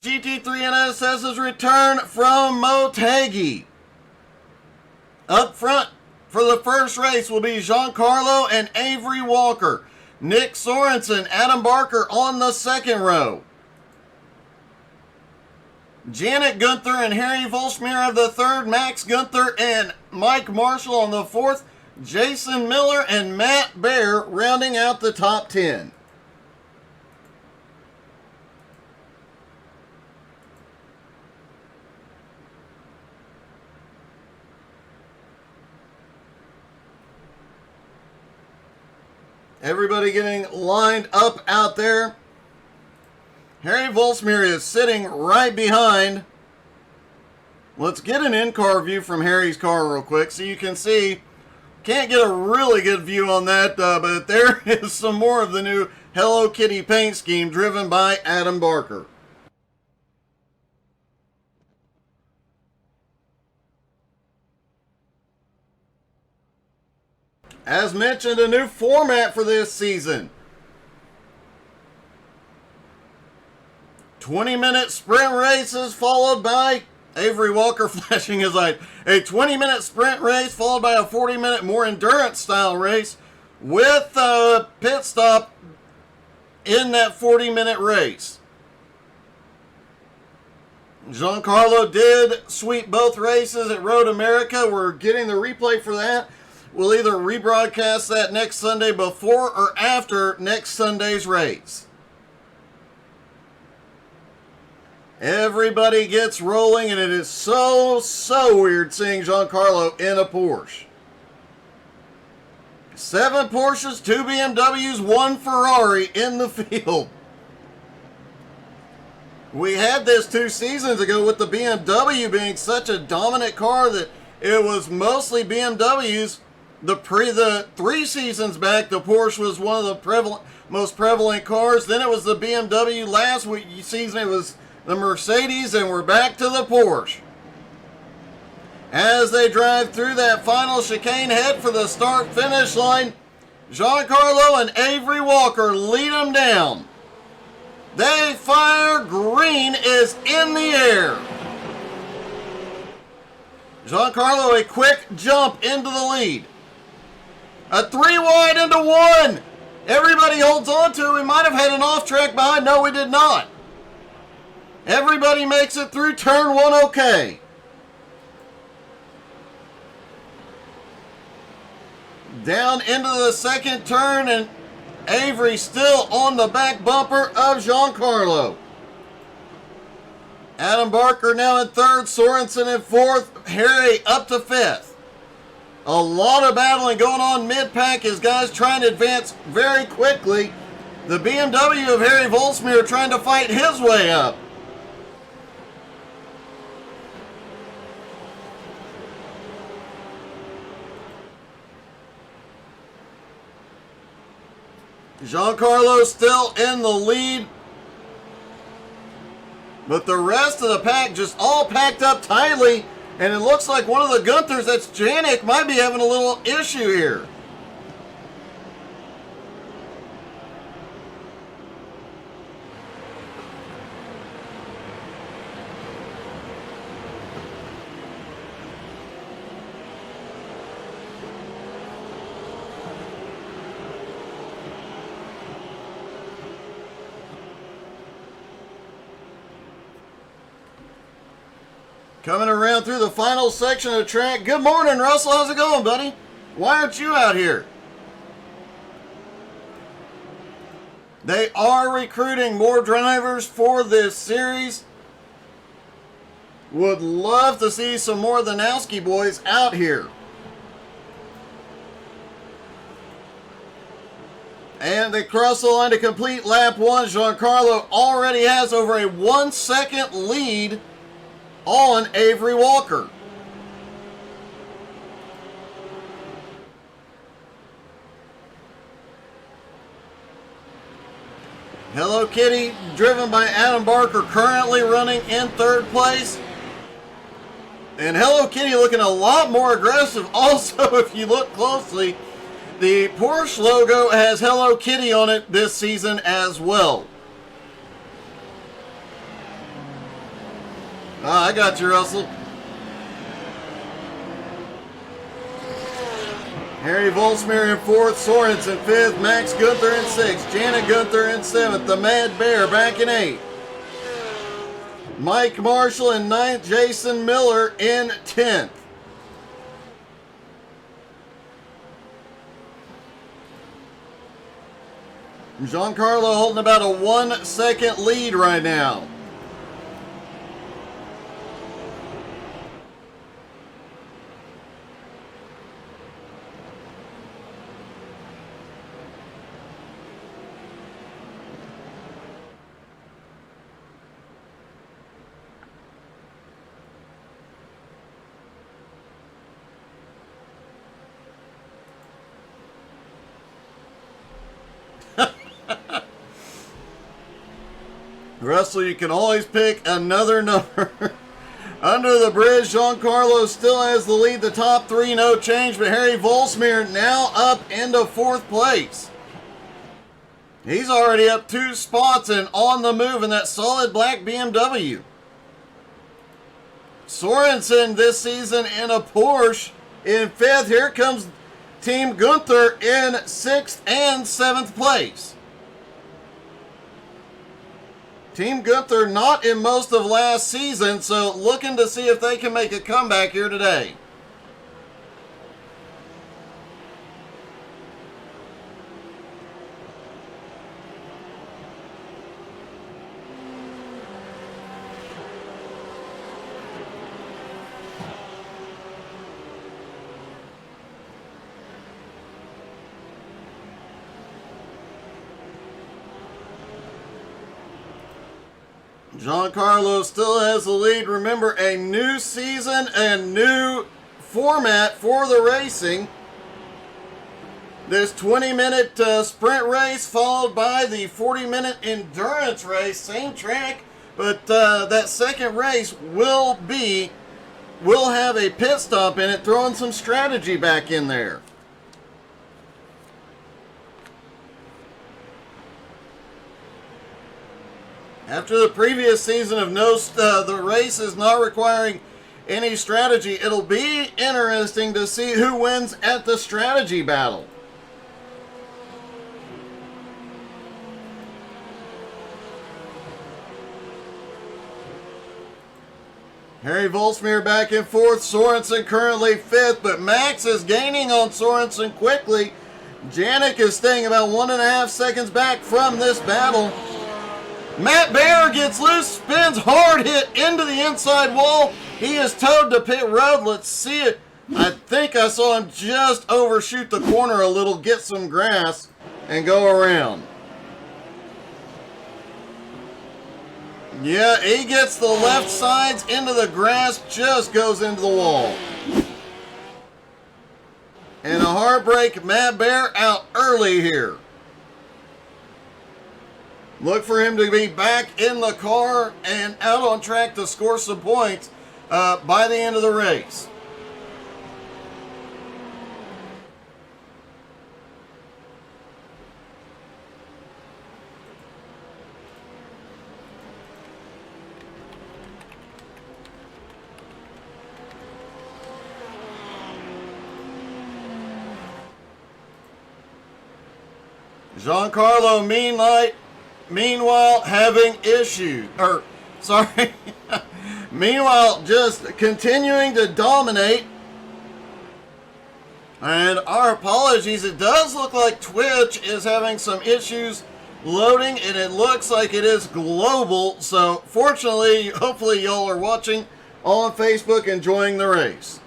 GT3 NSS Return from Motegi. Up front for the first race will be Giancarlo and Avery Walker. Nick Sorensen, Adam Barker on the second row. Janet Gunther and Harry Volschmier of the third. Max Gunther and Mike Marshall on the fourth. Jason Miller and Matt Bear rounding out the top 10. Everybody getting lined up out there. Harry Volschmier is sitting right behind. Let's get an in-car view from Harry's car real quick so you can see. Can't get a really good view on that, but there is some more of the new Hello Kitty paint scheme driven by Adam Barker. As mentioned, a new format for this season. 20-minute sprint races followed by Avery Walker flashing his light. A 20-minute sprint race followed by a 40-minute more endurance style race with a pit stop in that 40-minute race. Giancarlo did sweep both races at Road America. We're getting the replay for that. We'll either rebroadcast that next Sunday before or after next Sunday's race. Everybody gets rolling, and it is so weird seeing Giancarlo in a Porsche. 7 Porsches, 2 BMWs, 1 Ferrari in the field. We had this 2 seasons ago with the BMW being such a dominant car that it was mostly BMWs. The 3 seasons back, the Porsche was one of the most prevalent cars. Then it was the BMW. Last season, it was the Mercedes, and we're back to the Porsche. As they drive through that final chicane, head for the start-finish line, Giancarlo and Avery Walker lead them down. They fire. Green is in the air. Giancarlo, a quick jump into the lead. A 3 wide into 1. Everybody holds on to. We might have had an off track behind. No, we did not. Everybody makes it through turn 1 okay. Down into the second turn, and Avery still on the back bumper of Giancarlo. Adam Barker now in third, Sorensen in fourth, Harry up to fifth. A lot of battling going on mid-pack as guys trying to advance very quickly. The BMW of Harry Volschmier trying to fight his way up. Giancarlo still in the lead. But the rest of the pack just all packed up tightly. And it looks like one of the Gunthers, that's Janik, might be having a little issue here. Coming around through the final section of the track. Good morning, Russell. How's it going, buddy? Why aren't you out here? They are recruiting more drivers for this series. Would love to see some more of the Nowski boys out here. And they cross the line to complete lap 1. Giancarlo already has over a 1-second lead on Avery Walker. Hello Kitty, driven by Adam Barker, currently running in third place. And Hello Kitty looking a lot more aggressive. Also, if you look closely, the Porsche logo has Hello Kitty on it this season as well. I got you, Russell. Harry Volsmir in 4th, Sorensen 5th, Max Gunther in 6th, Janet Gunther in 7th, the Mad Bear back in 8th. Mike Marshall in 9th, Jason Miller in 10th. Giancarlo holding about a 1 second lead right now. Russell, you can always pick another number. Under the bridge, Giancarlo still has the lead. The top 3, no change, but Harry Volsmir now up into 4th place. He's already up 2 spots and on the move in that solid black BMW. Sorensen this season in a Porsche in 5th. Here comes Team Gunther in 6th and 7th place. Team Gunther not in most of last season, so looking to see if they can make a comeback here today. Giancarlo still has the lead. Remember, a new season and new format for the racing. This 20-minute sprint race followed by the 40-minute endurance race. Same track, but that second race will have a pit stop in it, throwing some strategy back in there. After the previous season of the race is not requiring any strategy, it'll be interesting to see who wins at the strategy battle. Harry Volsmir back in 4th, Sorensen currently 5th, but Max is gaining on Sorensen quickly. Janik is staying about 1.5 seconds back from this battle. Matt Bear gets loose, spins hard, hit into the inside wall. He is towed to pit road. Let's see it. I think I saw him just overshoot the corner a little, get some grass, and go around. Yeah, he gets the left sides into the grass, just goes into the wall. And a heartbreak, Matt Bear out early here. Look for him to be back in the car and out on track to score some points by the end of the race. Giancarlo meanwhile having issues, meanwhile just continuing to dominate. And our apologies, it does look like Twitch is having some issues loading, and it looks like it is global. So fortunately, hopefully y'all are watching on Facebook enjoying the race.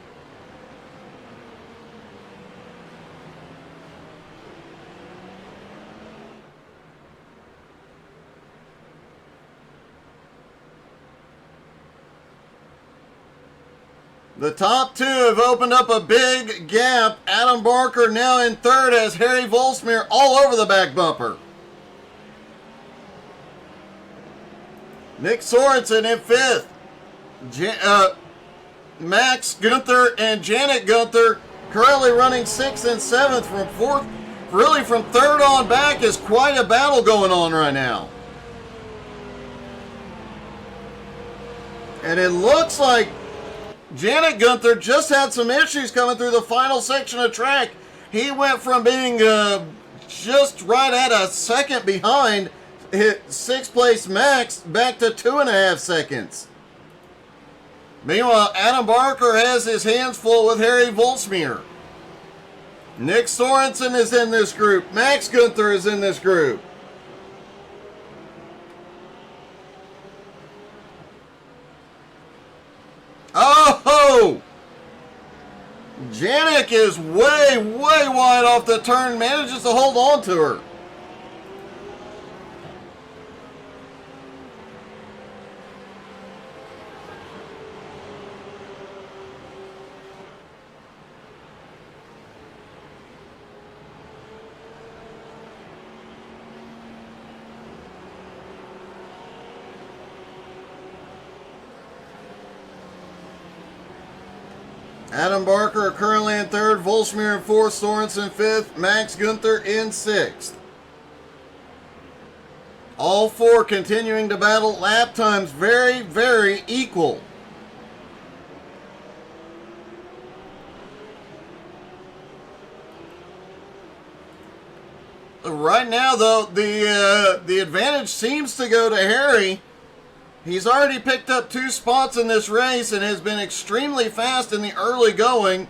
The top 2 have opened up a big gap. Adam Barker now in 3rd as Harry Volsmir all over the back bumper. Nick Sorensen in 5th. Max Gunther and Janet Gunther currently running 6th and 7th from 4th. Really from 3rd on back is quite a battle going on right now. And it looks like Janet Gunther just had some issues coming through the final section of track. He went from being just right at a second behind, hit 6th place Max, back to 2.5 seconds. Meanwhile, Adam Barker has his hands full with Harry Volsmir. Nick Sorensen is in this group. Max Gunther is in this group. Oh! Janik is way, way wide off the turn. Manages to hold on to her. Adam Barker currently in 3rd, Volsmir in 4th, Sorensen 5th, Max Gunther in 6th. All 4 continuing to battle. Lap times very, very equal. Right now, though, the advantage seems to go to Harry. He's already picked up 2 spots in this race and has been extremely fast in the early going.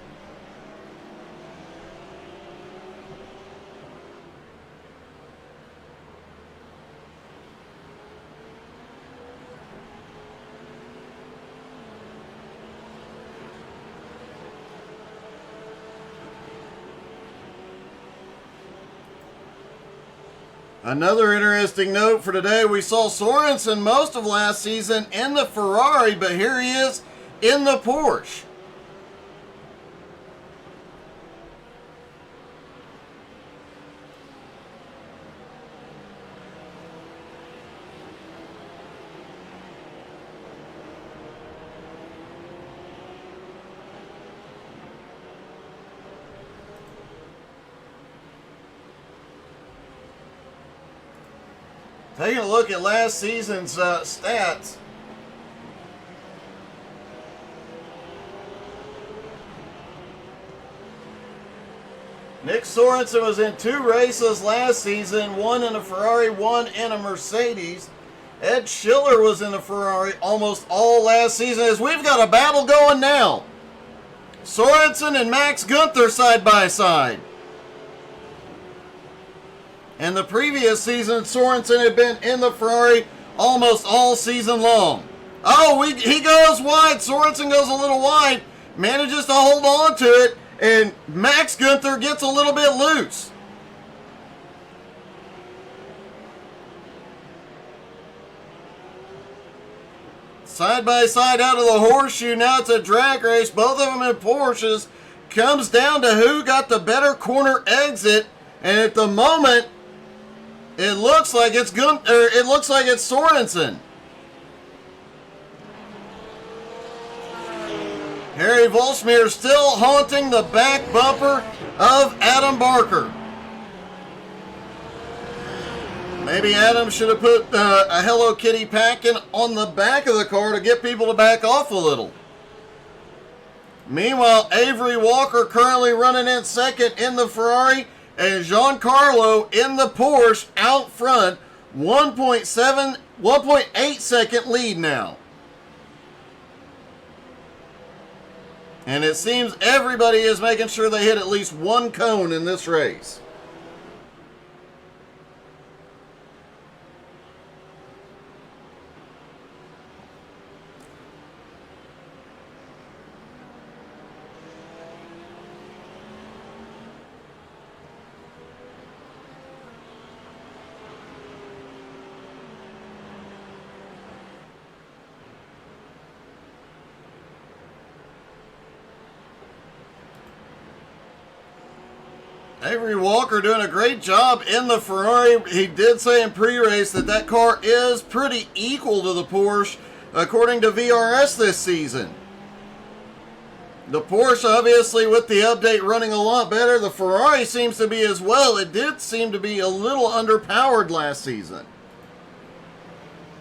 Another interesting note for today, we saw Sorensen most of last season in the Ferrari, but here he is in the Porsche. Taking a look at last season's stats. Nick Sorensen was in 2 races last season, 1 in a Ferrari, 1 in a Mercedes. Ed Schiller was in a Ferrari almost all last season, as we've got a battle going now. Sorensen and Max Gunther side by side. And the previous season, Sorensen had been in the Ferrari almost all season long. Oh, he goes wide. Sorensen goes a little wide, manages to hold on to it, and Max Gunther gets a little bit loose. Side by side out of the horseshoe. Now it's a drag race. Both of them in Porsches. Comes down to who got the better corner exit. And at the moment, it looks like it's Sorensen. Harry Volsmir still haunting the back bumper of Adam Barker. Maybe Adam should have put a Hello Kitty pack-in on the back of the car to get people to back off a little. Meanwhile, Avery Walker currently running in second in the Ferrari, and Giancarlo in the Porsche out front, 1.8 second lead now. And it seems everybody is making sure they hit at least one cone in this race. Avery Walker doing a great job in the Ferrari. He did say in pre-race that that car is pretty equal to the Porsche, according to VRS this season. The Porsche, obviously, with the update running a lot better. The Ferrari seems to be as well. It did seem to be a little underpowered last season.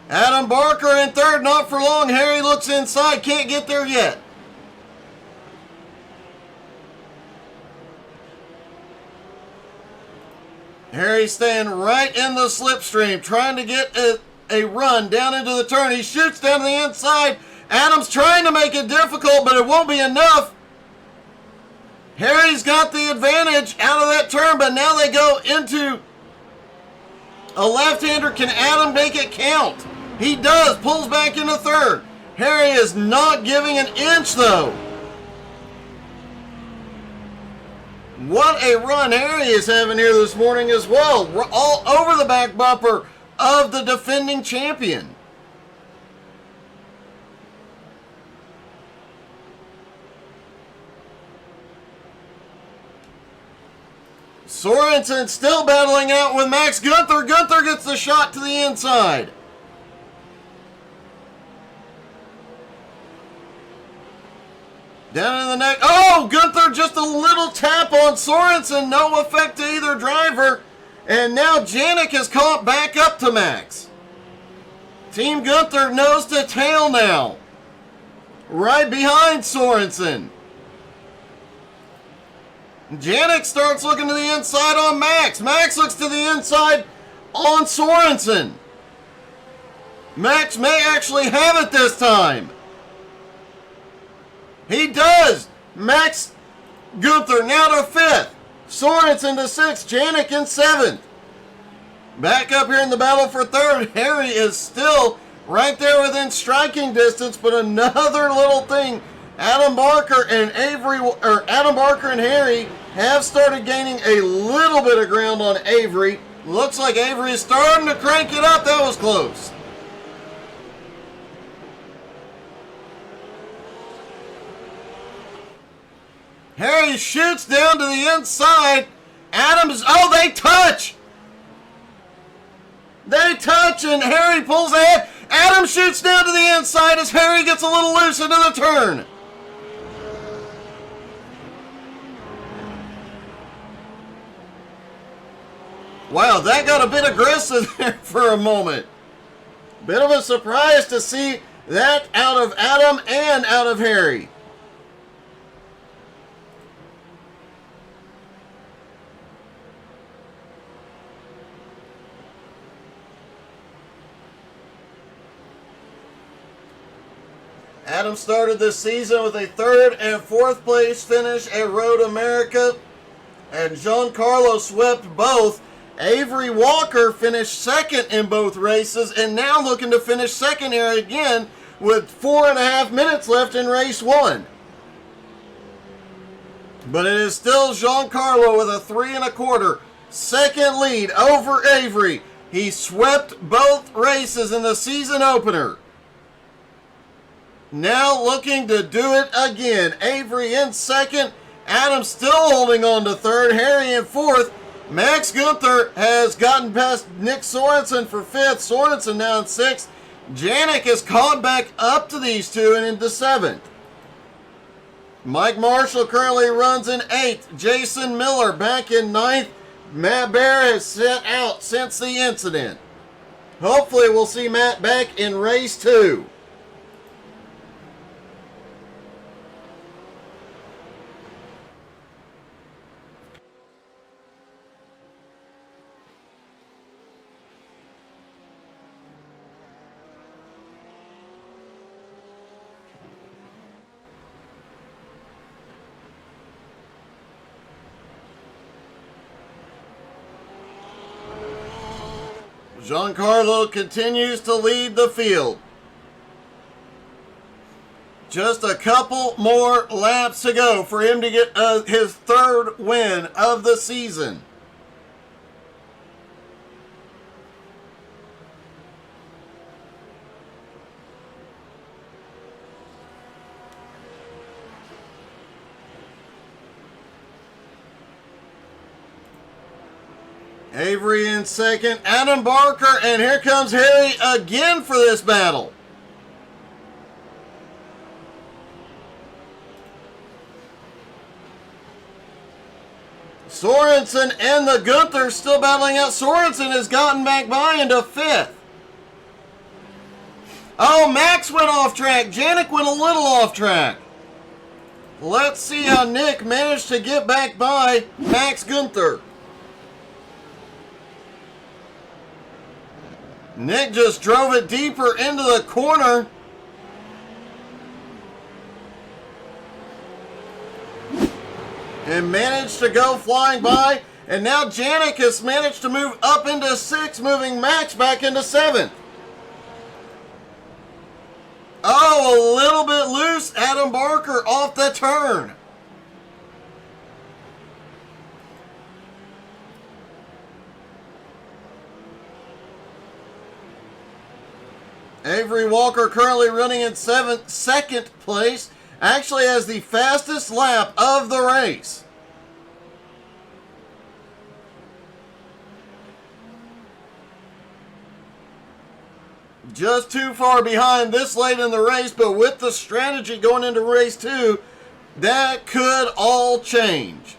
Adam Barker in third, not for long. Harry looks inside, can't get there yet. Harry staying right in the slipstream, trying to get a run down into the turn. He shoots down to the inside. Adam's trying to make it difficult, but it won't be enough. Harry's got the advantage out of that turn, but now they go into a left-hander. Can Adam make it count? He does. Pulls back into third. Harry is not giving an inch, though. What a run Harry is having here this morning as well. We're all over the back bumper of the defending champion. Sorensen still battling out with Max Gunther. Gunther gets the shot to the inside. Down in the neck. Oh, Gunther just a little tap on Sorensen. No effect to either driver. And now Janik has caught back up to Max. Team Gunther nose to tail now. Right behind Sorensen. Janik starts looking to the inside on Max. Max looks to the inside on Sorensen. Max may actually have it this time. He does. Max Gunther now to fifth. Sorensen to sixth. Janik in seventh. Back up here in the battle for third. Harry is still right there within striking distance, but another little thing. Adam Barker and Harry have started gaining a little bit of ground on Avery. Looks like Avery is starting to crank it up. That was close. Harry shoots down to the inside. Adams, oh, they touch. They touch, and Harry pulls ahead. Adam shoots down to the inside as Harry gets a little loose into the turn. Wow, that got a bit aggressive there for a moment. Bit of a surprise to see that out of Adam and out of Harry. Adam started this season with a third and fourth place finish at Road America, and Giancarlo swept both. Avery Walker finished second in both races, and now looking to finish second here again with 4.5 minutes left in race one. But it is still Giancarlo with a 3 1/4 second lead over Avery. He swept both races in the season opener. Now looking to do it again. Avery in second. Adam still holding on to third. Harry in fourth. Max Gunther has gotten past Nick Sorensen for fifth. Sorensen now in sixth. Janik has caught back up to these two and into seventh. Mike Marshall currently runs in eighth. Jason Miller back in ninth. Matt Bear has set out since the incident. Hopefully we'll see Matt back in race two. Giancarlo continues to lead the field. Just a couple more laps to go for him to get his third win of the season. Avery in second, Adam Barker, and here comes Harry again for this battle. Sorensen and the Gunther still battling out. Sorensen has gotten back by into fifth. Oh, Max went off track. Janik went a little off track. Let's see how Nick managed to get back by Max Gunther. Nick just drove it deeper into the corner. And managed to go flying by. And now Janik has managed to move up into 6th, moving Max back into 7th. Oh, a little bit loose. Adam Barker off the turn. Avery Walker currently running in 2nd place. Actually has the fastest lap of the race. Just too far behind this late in the race, but with the strategy going into race 2, that could all change.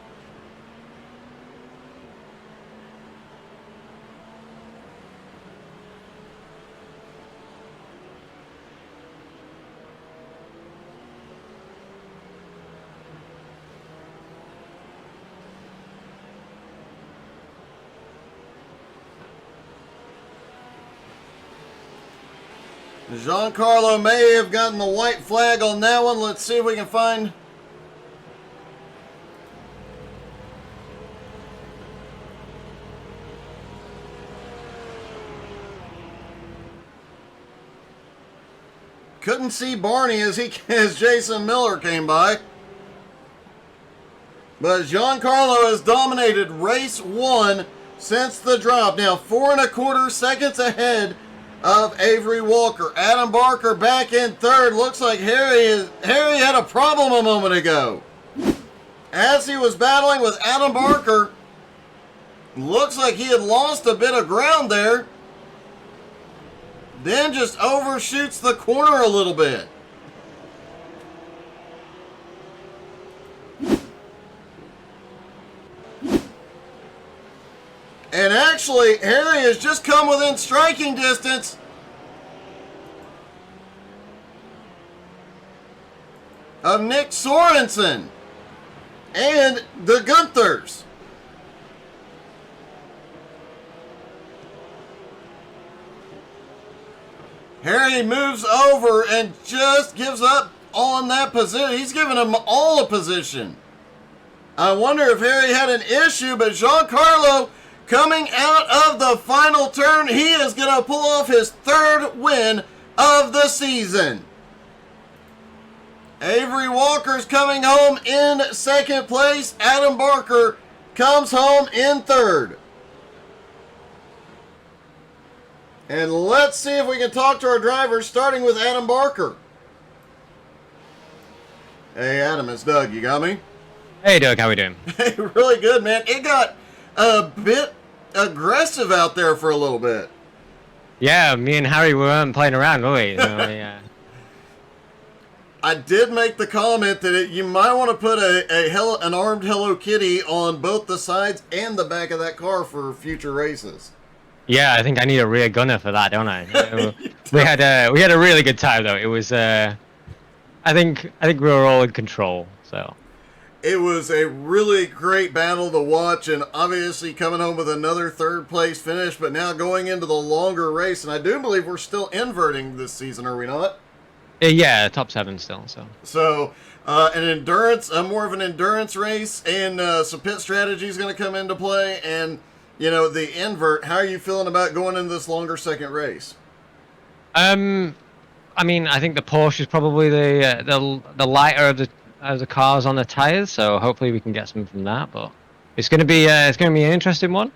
Giancarlo may have gotten the white flag on that one. Let's see if we can find... Couldn't see Barney as Jason Miller came by. But Giancarlo has dominated race 1 since the drop. Now 4.25 seconds ahead of Avery Walker. Adam Barker back in 3rd. Looks like Harry had a problem a moment ago. As he was battling with Adam Barker, looks like he had lost a bit of ground there. Then just overshoots the corner a little bit. And actually, Harry has just come within striking distance of Nick Sorensen and the Gunthers. Harry moves over and just gives up on that position. He's giving them all a position. I wonder if Harry had an issue, but Giancarlo coming out of the final turn, he is going to pull off his 3rd win of the season. Avery Walker's coming home in 2nd place. Adam Barker comes home in 3rd. And let's see if we can talk to our drivers, starting with Adam Barker. Hey, Adam, it's Doug. You got me? Hey, Doug. How we doing? Hey, really good, man. It got a bit aggressive out there for a little bit. Yeah, me and Harry weren't playing around, were we? So, yeah. I did make the comment that you might want to put an armed Hello Kitty on both the sides and the back of that car for future races. Yeah, I think I need a rear gunner for that, don't I? we had a really good time though. It was I think we were all in control. So it was a really great battle to watch, and obviously coming home with another 3rd place finish, but now going into the longer race, and I do believe we're still inverting this season, are we not? Yeah, top 7 still. So more of an endurance race, and some pit strategy is going to come into play, and the invert. How are you feeling about going into this longer 2nd race? I mean, I think the Porsche is probably the lighter of the cars on the tires, so hopefully we can get some from that. But it's going to be an interesting one.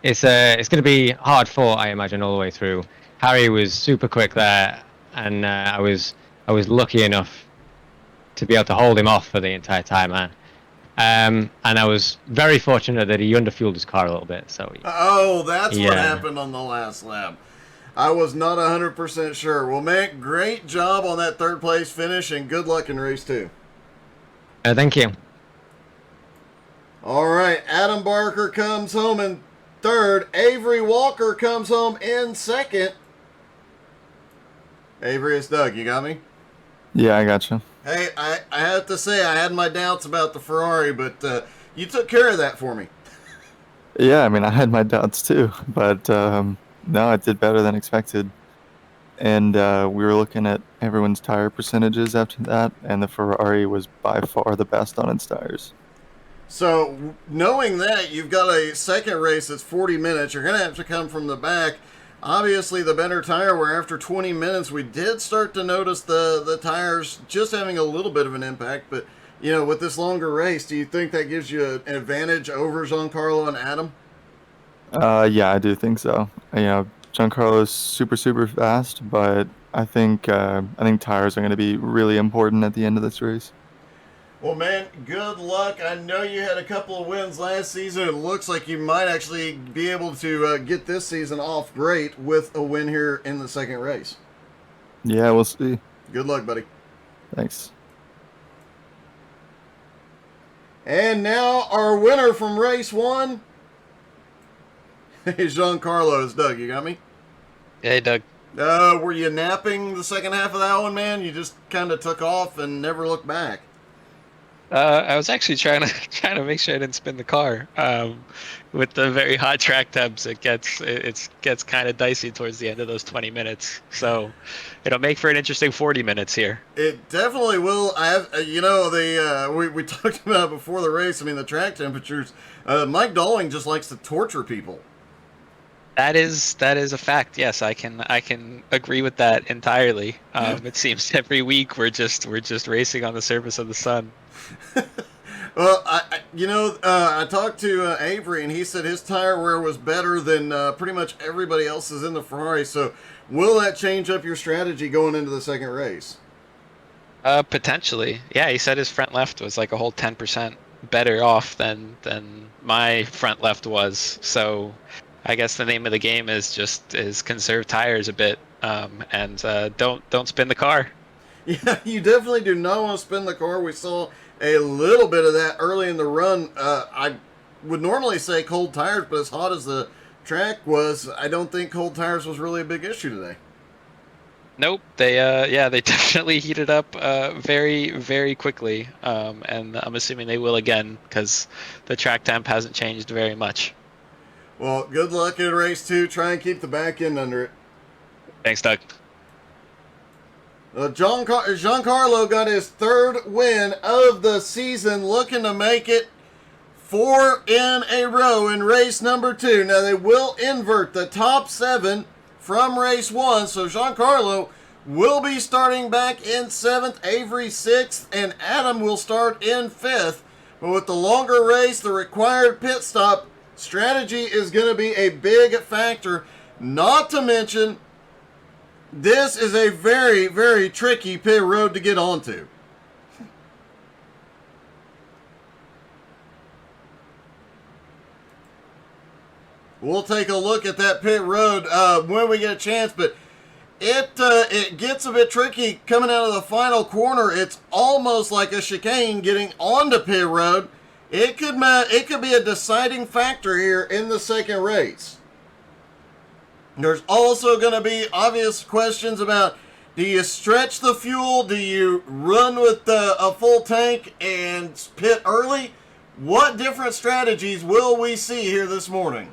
It's going to be hard fought, I imagine, all the way through. Harry was super quick there, and I was lucky enough to be able to hold him off for the entire time, man. And I was very fortunate that he underfueled his car a little bit. So that's what happened on the last lap. I was not 100% sure. Well, man, great job on that 3rd place finish, and good luck in race 2. Thank you. All right, Adam Barker comes home in third. Avery Walker comes home in second. Avery, it's Doug. You got me? Yeah, I gotcha. Hey, I have to say, I had my doubts about the Ferrari, but you took care of that for me. Yeah, I mean, I had my doubts too, but no, it did better than expected. And we were looking at everyone's tire percentages after that, and the Ferrari was by far the best on its tires. So, knowing that you've got a second race that's 40 minutes, you're going to have to come from the back. Obviously, the better tire, where after 20 minutes, we did start to notice the tires just having a little bit of an impact. But, you know, with this longer race, do you think that gives you an advantage over Giancarlo and Adam? Yeah, I do think so. You know, Giancarlo's super fast, but I think tires are going to be really important at the end of this race. Well, man, good luck. I know you had a couple of wins last season. It looks like you might actually be able to get this season off great with a win here in the second race. Yeah, we'll see. Good luck, buddy. Thanks. And now our winner from race one is Giancarlo. It's Doug. You got me? Hey, Doug. Were you napping the second half of that one, man? You just kind of took off and never looked back. I was actually trying to make sure I didn't spin the car. With the very hot track temps, it gets kind of dicey towards the end of those 20 minutes. So it'll make for an interesting 40 minutes here. It definitely will. I have, we talked about it before the race. I mean, the track temperatures. Mike Dolling just likes to torture people. That is a fact. Yes, I can agree with that entirely. It seems every week we're just racing on the surface of the sun. Well, I talked to Avery, and he said his tire wear was better than pretty much everybody else's in the Ferrari. So, will that change up your strategy going into the second race? Potentially. Yeah, he said his front left was like a whole 10% better off than my front left was. So, I guess the name of the game is conserve tires a bit, and don't spin the car. Yeah, you definitely do not want to spin the car. We saw a little bit of that early in the run. I would normally say cold tires, but as hot as the track was, I don't think cold tires was really a big issue today. Nope, they definitely heated up very, very quickly, and I'm assuming they will again because the track temp hasn't changed very much. Well, good luck in race two. Try and keep the back end under it. Thanks, Doug. Giancarlo got his third win of the season, looking to make it 4 in a row in race number 2. Now, they will invert the top 7 from race 1, so Giancarlo will be starting back in 7th, Avery 6th, and Adam will start in 5th. But with the longer race, the required pit stop, strategy is going to be a big factor, not to mention this is a very, very tricky pit road to get onto. We'll take a look at that pit road when we get a chance, but it gets a bit tricky coming out of the final corner. It's almost like a chicane getting onto pit road. It could be a deciding factor here in the second race. There's also going to be obvious questions about, do you stretch the fuel? Do you run with a full tank and pit early? What different strategies will we see here this morning?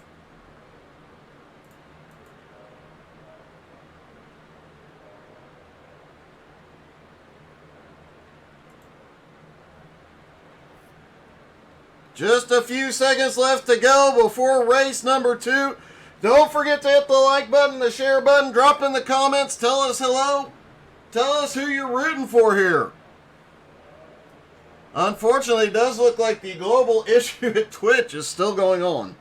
Just a few seconds left to go before race number 2. Don't forget to hit the like button, the share button, drop in the comments, tell us hello. Tell us who you're rooting for here. Unfortunately, it does look like the global issue at Twitch is still going on.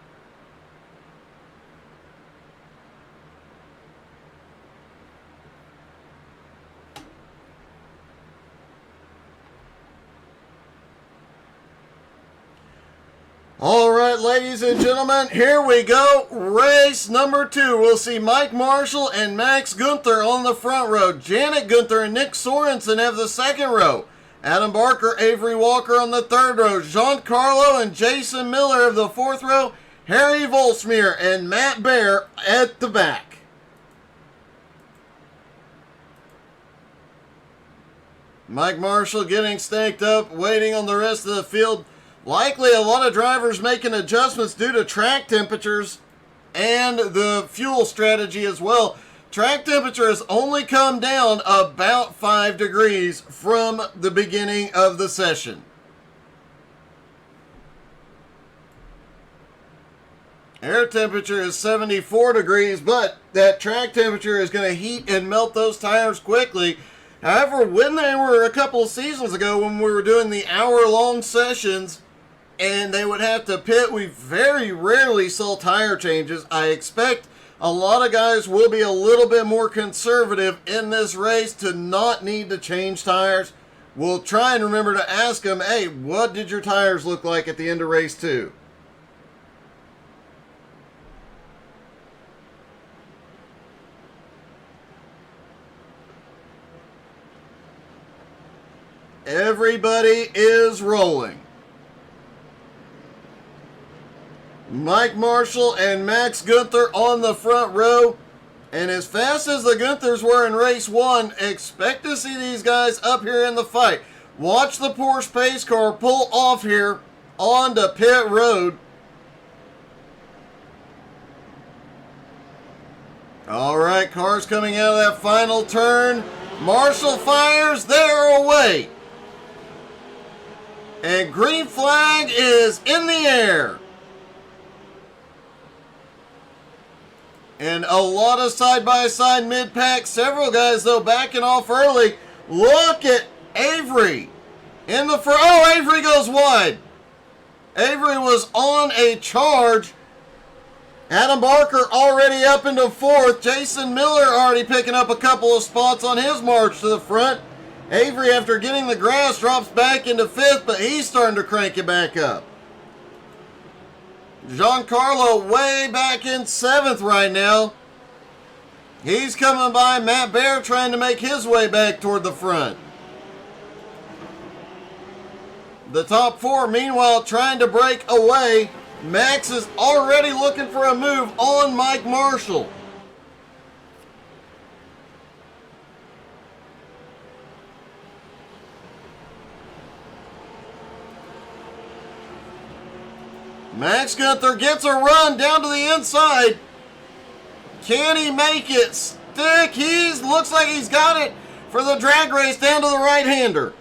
All right, ladies and gentlemen, here we go. Race number 2. We'll see Mike Marshall and Max Gunther on the front row. Janet Gunther and Nick Sorensen have the second row. Adam Barker, Avery Walker on the third row. Giancarlo and Jason Miller have the fourth row. Harry Volsmere and Matt Bear at the back. Mike Marshall getting staked up, waiting on the rest of the field. Likely a lot of drivers making adjustments due to track temperatures and the fuel strategy as well. Track temperature has only come down about 5 degrees from the beginning of the session. Air temperature is 74 degrees, but that track temperature is going to heat and melt those tires quickly. However, when they were a couple of seasons ago, when we were doing the hour-long sessions and they would have to pit, we very rarely saw tire changes. I expect a lot of guys will be a little bit more conservative in this race to not need to change tires. We'll try and remember to ask them, hey, what did your tires look like at the end of race 2? Everybody is rolling. Mike Marshall and Max Gunther on the front row. And as fast as the Gunthers were in race 1, expect to see these guys up here in the fight. Watch the Porsche pace car pull off here onto pit road. All right, cars coming out of that final turn. Marshall fires, they're away. And green flag is in the air. And a lot of side-by-side mid-pack. Several guys, though, backing off early. Look at Avery. Oh, Avery goes wide. Avery was on a charge. Adam Barker already up into 4th. Jason Miller already picking up a couple of spots on his march to the front. Avery, after getting the grass, drops back into 5th, but he's starting to crank it back up. Giancarlo way back in 7th right now. He's coming by Matt Bear trying to make his way back toward the front. The top 4, meanwhile, trying to break away. Max is already looking for a move on Mike Marshall. Max Gunther gets a run down to the inside. Can he make it stick? Looks like he's got it for the drag race down to the right-hander.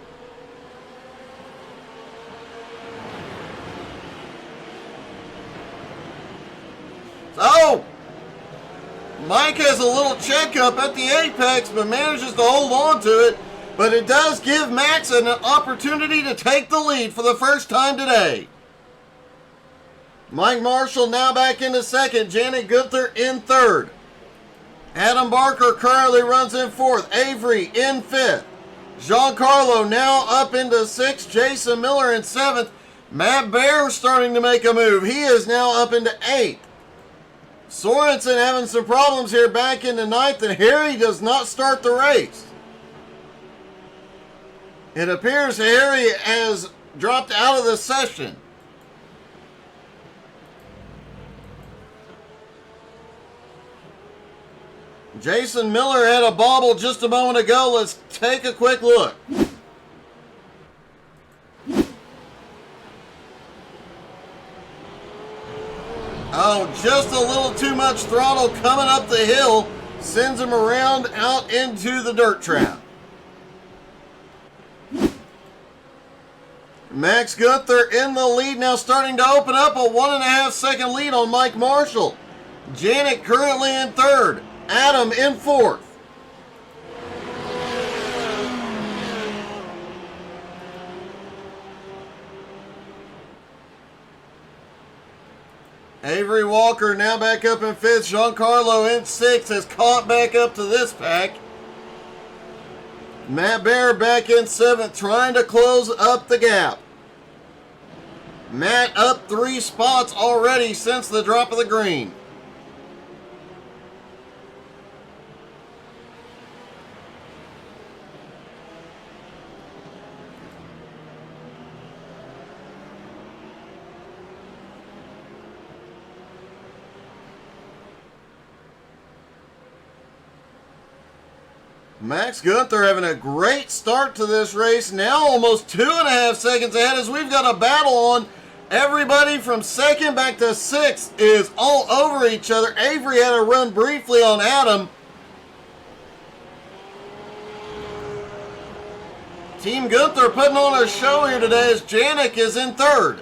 Oh! Mike has a little checkup at the apex, but manages to hold on to it. But it does give Max an opportunity to take the lead for the first time today. Mike Marshall now back into 2nd. Janet Gunther in 3rd. Adam Barker currently runs in 4th. Avery in 5th. Giancarlo now up into 6th. Jason Miller in 7th. Matt Bear starting to make a move. He is now up into 8th. Sorensen having some problems here back into 9th, and Harry does not start the race. It appears Harry has dropped out of the session. Jason Miller had a bobble just a moment ago. Let's take a quick look. Oh, just a little too much throttle coming up the hill. Sends him around out into the dirt trap. Max Gunther in the lead now, starting to open up a 1.5 second lead on Mike Marshall. Janet currently in 3rd. Adam in 4th. Avery Walker now back up in 5th. Giancarlo in 6th has caught back up to this pack. Matt Bear back in 7th, trying to close up the gap. Matt up 3 spots already since the drop of the green. Max Gunther having a great start to this race. Now almost 2.5 seconds ahead as we've got a battle on. Everybody from second back to sixth is all over each other. Avery had a run briefly on Adam. Team Gunther putting on a show here today as Janik is in third.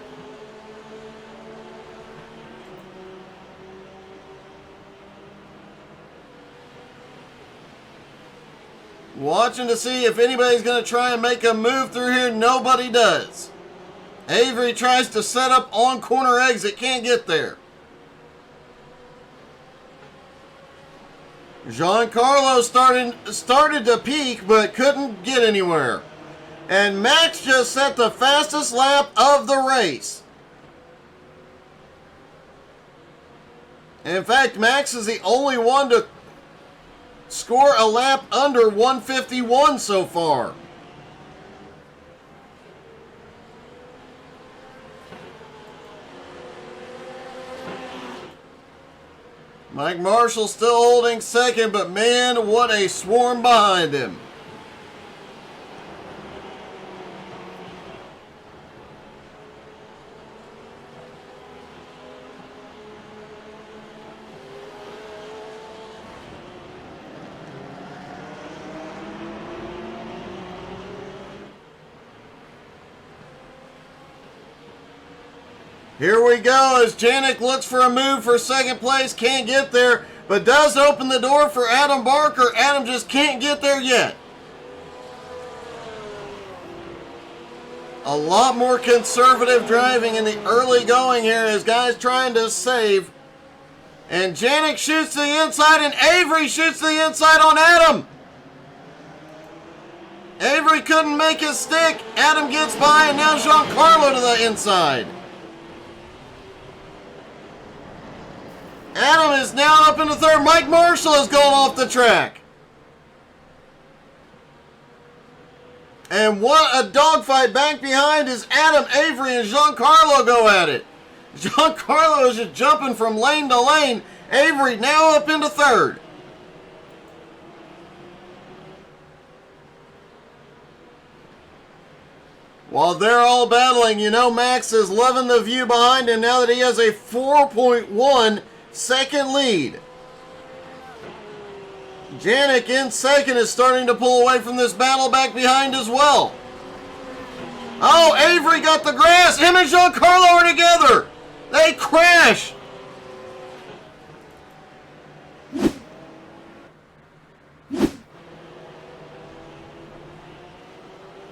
Watching to see if anybody's going to try and make a move through here. Nobody does. Avery tries to set up on corner exit. Can't get there. Giancarlo started to peak but couldn't get anywhere. And Max just set the fastest lap of the race. In fact, Max is the only one to score a lap under 151 so far. Mike Marshall still holding second, but man, what a swarm behind him. Here we go as Janik looks for a move for second place. Can't get there, but does open the door for Adam Barker. Adam just can't get there yet. A lot more conservative driving in the early going here as guys trying to save. And Janik shoots to the inside and Avery shoots to the inside on Adam. Avery couldn't make it stick. Adam gets by and now Giancarlo to the inside. Adam is now up into third. Mike Marshall is going off the track. And what a dogfight back behind as Adam, Avery, and Giancarlo go at it. Giancarlo is just jumping from lane to lane. Avery now up into third. While they're all battling, you know Max is loving the view behind him now that he has a 4.1 second lead. Janik in second is starting to pull away from this battle back behind as well. Oh, Avery got the grass. Him and Giancarlo are together. They crash.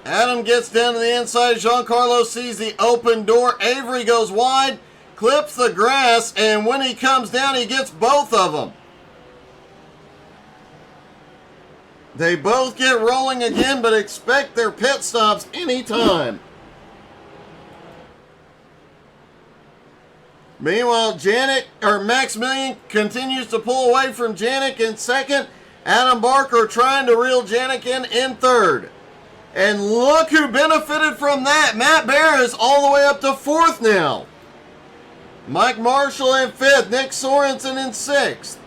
Adam gets down to the inside. Giancarlo sees the open door. Avery goes wide, clips the grass, and when he comes down, he gets both of them. They both get rolling again, but expect their pit stops anytime. Meanwhile, Maximilian continues to pull away from Janik in second. Adam Barker trying to reel Janik in third. And look who benefited from that. Matt Bear is all the way up to fourth now. Mike Marshall in fifth. Nick Sorensen in sixth.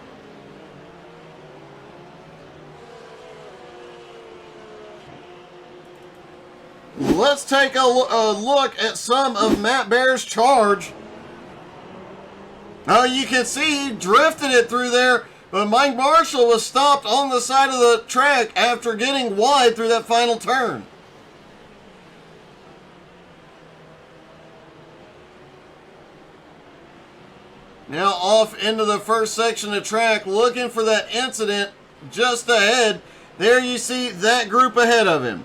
Let's take a look at some of Matt Bear's charge. Oh, you can see he drifted it through there, but Mike Marshall was stopped on the side of the track after getting wide through that final turn. Now off into the first section of track, looking for that incident just ahead. There you see that group ahead of him.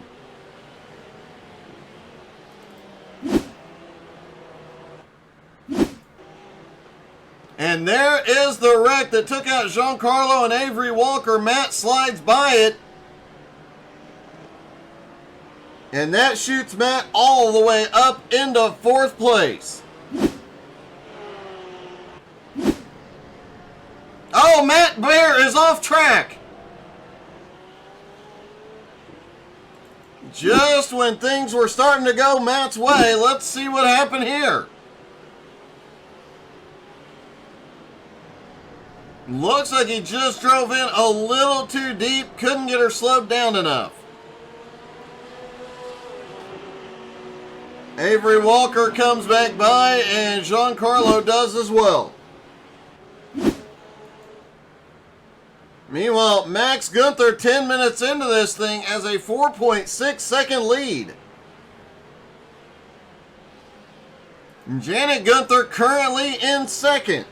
And there is the wreck that took out Giancarlo and Avery Walker. Matt slides by it. And that shoots Matt all the way up into fourth place. Oh, Matt Bear is off track. Just when things were starting to go Matt's way, let's see what happened here. Looks like he just drove in a little too deep. Couldn't get her slowed down enough. Avery Walker comes back by, and Giancarlo does as well. Meanwhile, Max Gunther 10 minutes into this thing has a 4.6 second lead. Janet Gunther currently in second.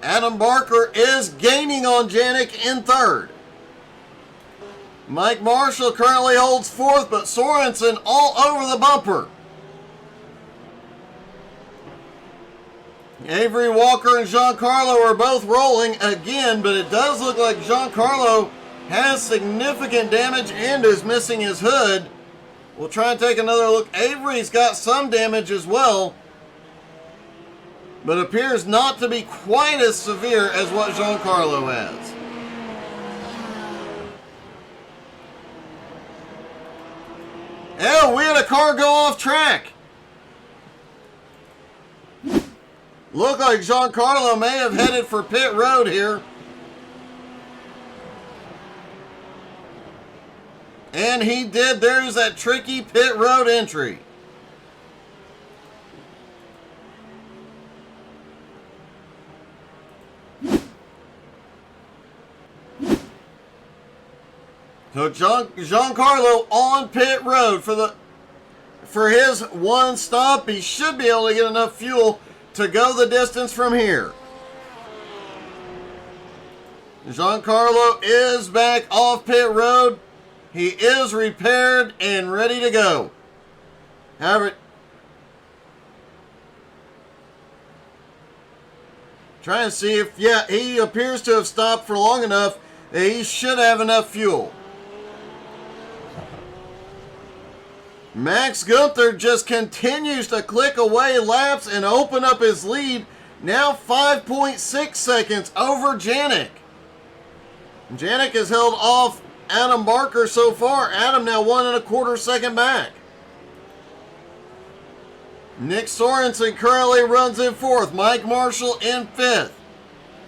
Adam Barker is gaining on Janik in third. Mike Marshall currently holds fourth, but Sorensen all over the bumper. Avery Walker and Giancarlo are both rolling again, but it does look like Giancarlo has significant damage and is missing his hood. We'll try and take another look. Avery's got some damage as well, but appears not to be quite as severe as what Giancarlo has. Oh, we had a car go off track. Look like Giancarlo may have headed for pit road here. And he did. There's that tricky pit road entry. So Giancarlo on pit road for his one stop. He should be able to get enough fuel to go the distance from here. Giancarlo is back off pit road. He is repaired and ready to go. However, trying to see if, yeah, he appears to have stopped for long enough that he should have enough fuel. Max Gunther just continues to click away laps and open up his lead. Now 5.6 seconds over Janik. Janik has held off Adam Barker so far. Adam now 1.25 seconds back. Nick Sorensen currently runs in fourth. Mike Marshall in fifth.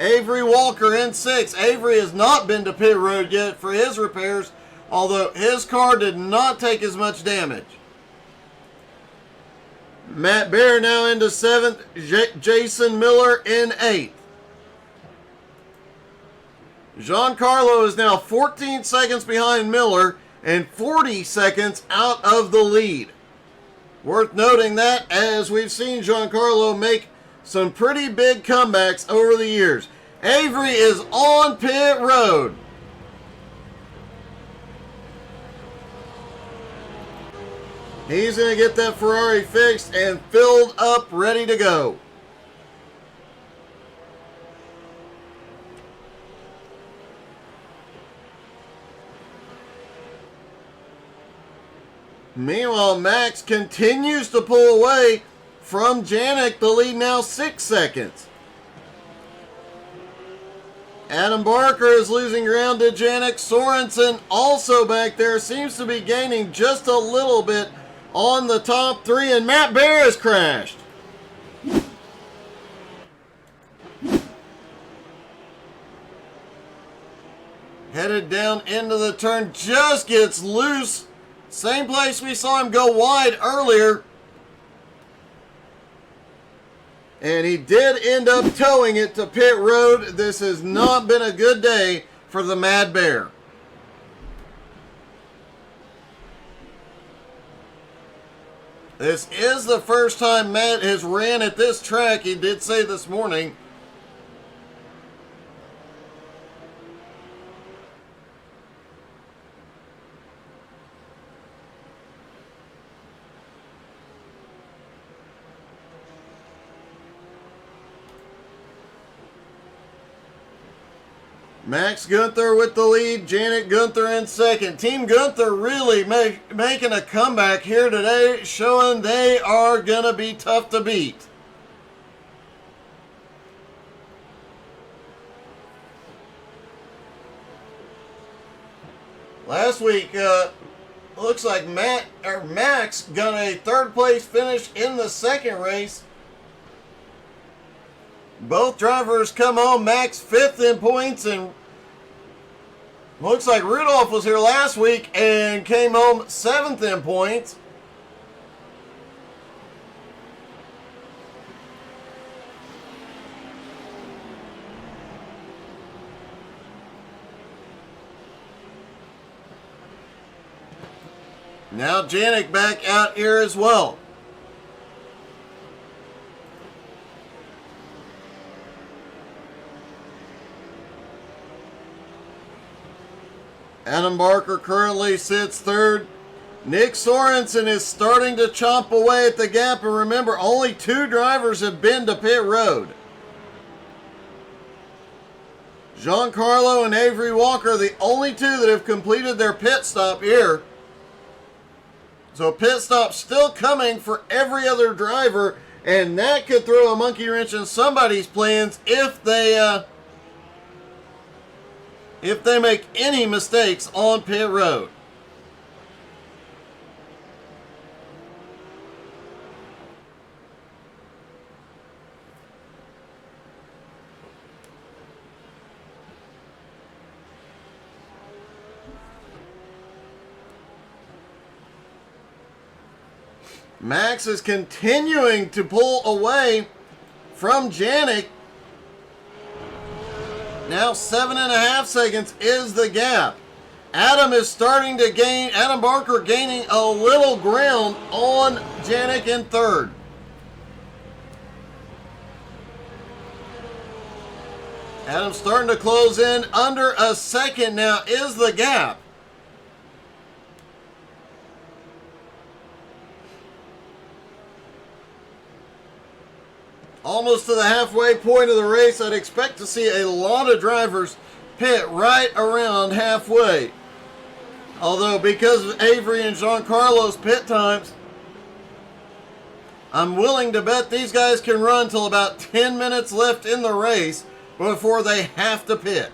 Avery Walker in sixth. Avery has not been to pit road yet for his repairs, although his car did not take as much damage. Matt Bear now into seventh. Jason Miller in eighth. Giancarlo is now 14 seconds behind Miller and 40 seconds out of the lead. Worth noting that, as we've seen Giancarlo make some pretty big comebacks over the years. Avery is on pit road. He's going to get that Ferrari fixed and filled up, ready to go. Meanwhile, Max continues to pull away from Janik, the lead now 6 seconds. Adam Barker is losing ground to Janik. Sorensen also back there, seems to be gaining just a little bit on the top three, and Matt Bear has crashed. Headed down into the turn, just gets loose. Same place we saw him go wide earlier. And he did end up towing it to pit road. This has not been a good day for the Mad Bear. This is the first time Matt has ran at this track. He did say this morning. Max Gunther with the lead, Janet Gunther in second. Team Gunther really making a comeback here today, showing they are going to be tough to beat. Last week, looks like Max got a third place finish in the second race. Both drivers come home. Max 5th in points, and looks like Rudolph was here last week and came home 7th in points. Now Janik back out here as well. Adam Barker currently sits 3rd. Nick Sorensen is starting to chomp away at the gap, and remember, only 2 drivers have been to pit road. Giancarlo and Avery Walker are the only 2 that have completed their pit stop here. So pit stop still coming for every other driver, and that could throw a monkey wrench in somebody's plans if they make any mistakes on pit road. Max is continuing to pull away from Janik. Now 7.5 seconds is the gap. Adam is starting to gain, Adam Barker gaining a little ground on Janik in 3rd. Adam's starting to close in. Under a second now is the gap. Almost to the halfway point of the race. I'd expect to see a lot of drivers pit right around halfway. Although because of Avery and Giancarlo's pit times, I'm willing to bet these guys can run till about 10 minutes left in the race before they have to pit.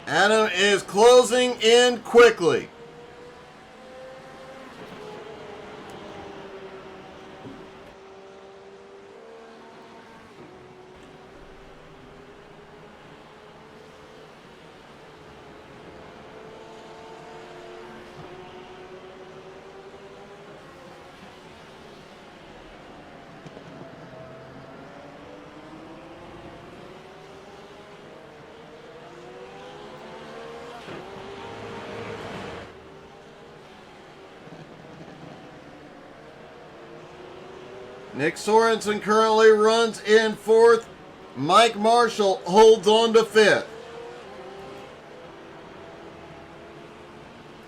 Adam is closing in quickly. Nick Sorensen currently runs in 4th. Mike Marshall holds on to 5th.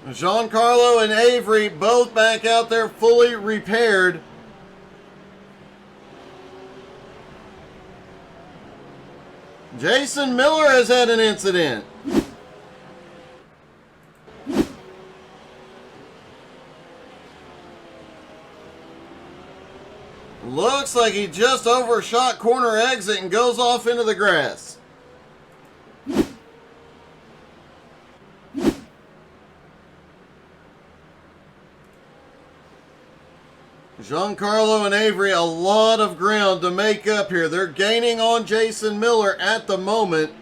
Giancarlo and Avery both back out there fully repaired. Jason Miller has had an incident. Looks like he just overshot corner exit and goes off into the grass. Giancarlo and Avery, a lot of ground to make up here. They're gaining on Jason Miller at the moment.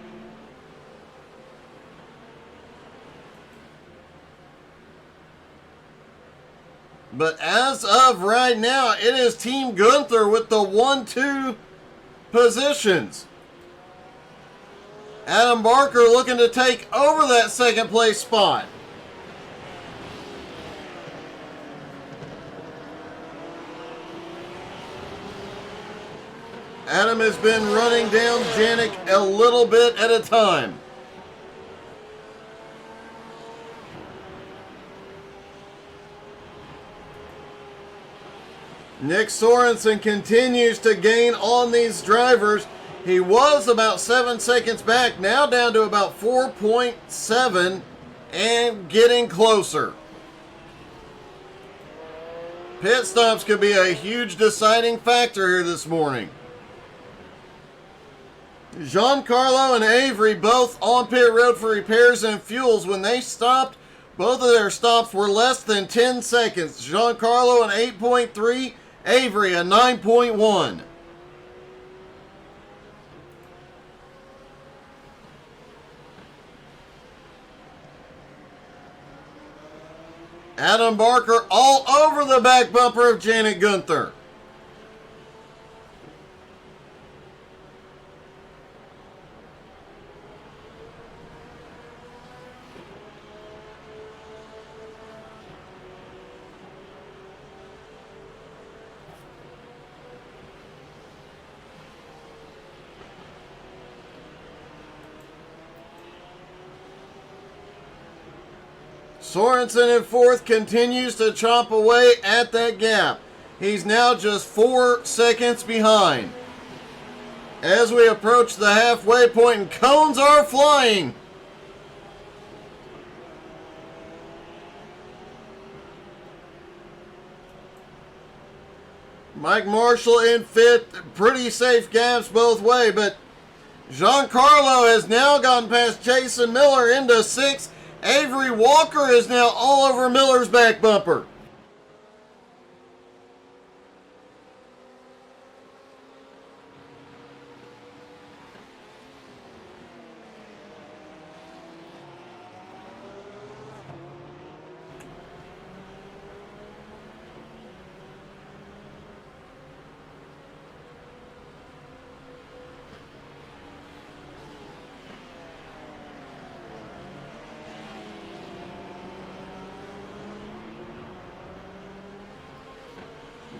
But as of right now, it is Team Gunther with the 1-2 positions. Adam Barker looking to take over that 2nd place spot. Adam has been running down Janik a little bit at a time. Nick Sorensen continues to gain on these drivers. He was about 7 seconds back, now down to about 4.7 and getting closer. Pit stops could be a huge deciding factor here this morning. Giancarlo and Avery both on pit road for repairs and fuels. When they stopped, Both of their stops were less than 10 seconds. Giancarlo an 8.3, Avery a 9.1. Adam Barker all over the back bumper of Janet Gunther. Sorensen in fourth continues to chomp away at that gap. He's now just 4 seconds behind. As we approach the halfway point, and cones are flying. Mike Marshall in fifth, pretty safe gaps both way, but Giancarlo has now gotten past Jason Miller into sixth. Avery Walker is now all over Miller's back bumper.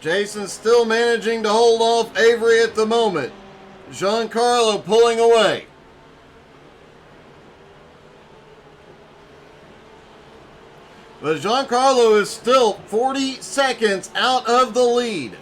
Jason's still managing to hold off Avery at the moment. Giancarlo pulling away. But Giancarlo is still 40 seconds out of the lead.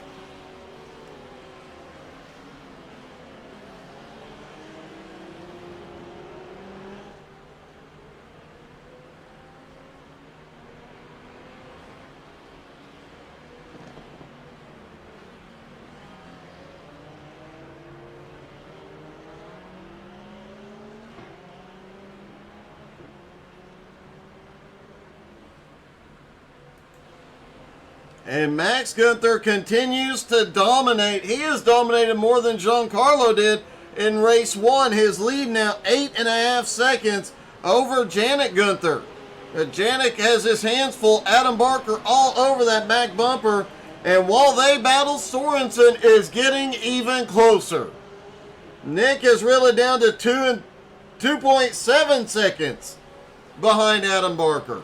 And Max Gunther continues to dominate. He has dominated more than Giancarlo did in race one. His lead now 8.5 seconds over Janet Gunther. Janet has his hands full. Adam Barker all over that back bumper. And while they battle, Sorensen is getting even closer. Nick is really down to 2.7 seconds behind Adam Barker.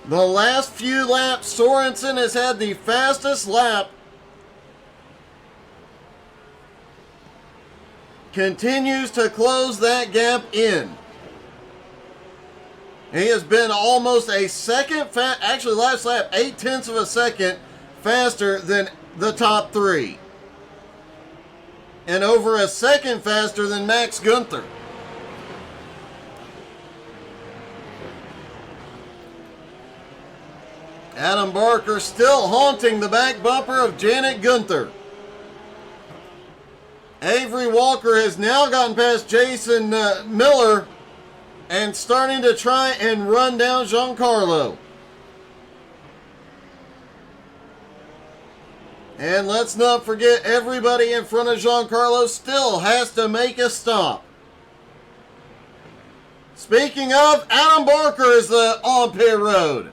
The last few laps, Sorensen has had the fastest lap. Continues to close that gap in. He has been almost a second actually last lap, 0.8 of a second faster than the top three. And over a second faster than Max Gunther. Adam Barker still haunting the back bumper of Janet Gunther. Avery Walker has now gotten past Jason Miller and starting to try and run down Giancarlo. And let's not forget, everybody in front of Giancarlo still has to make a stop. Speaking of, Adam Barker is on pit road.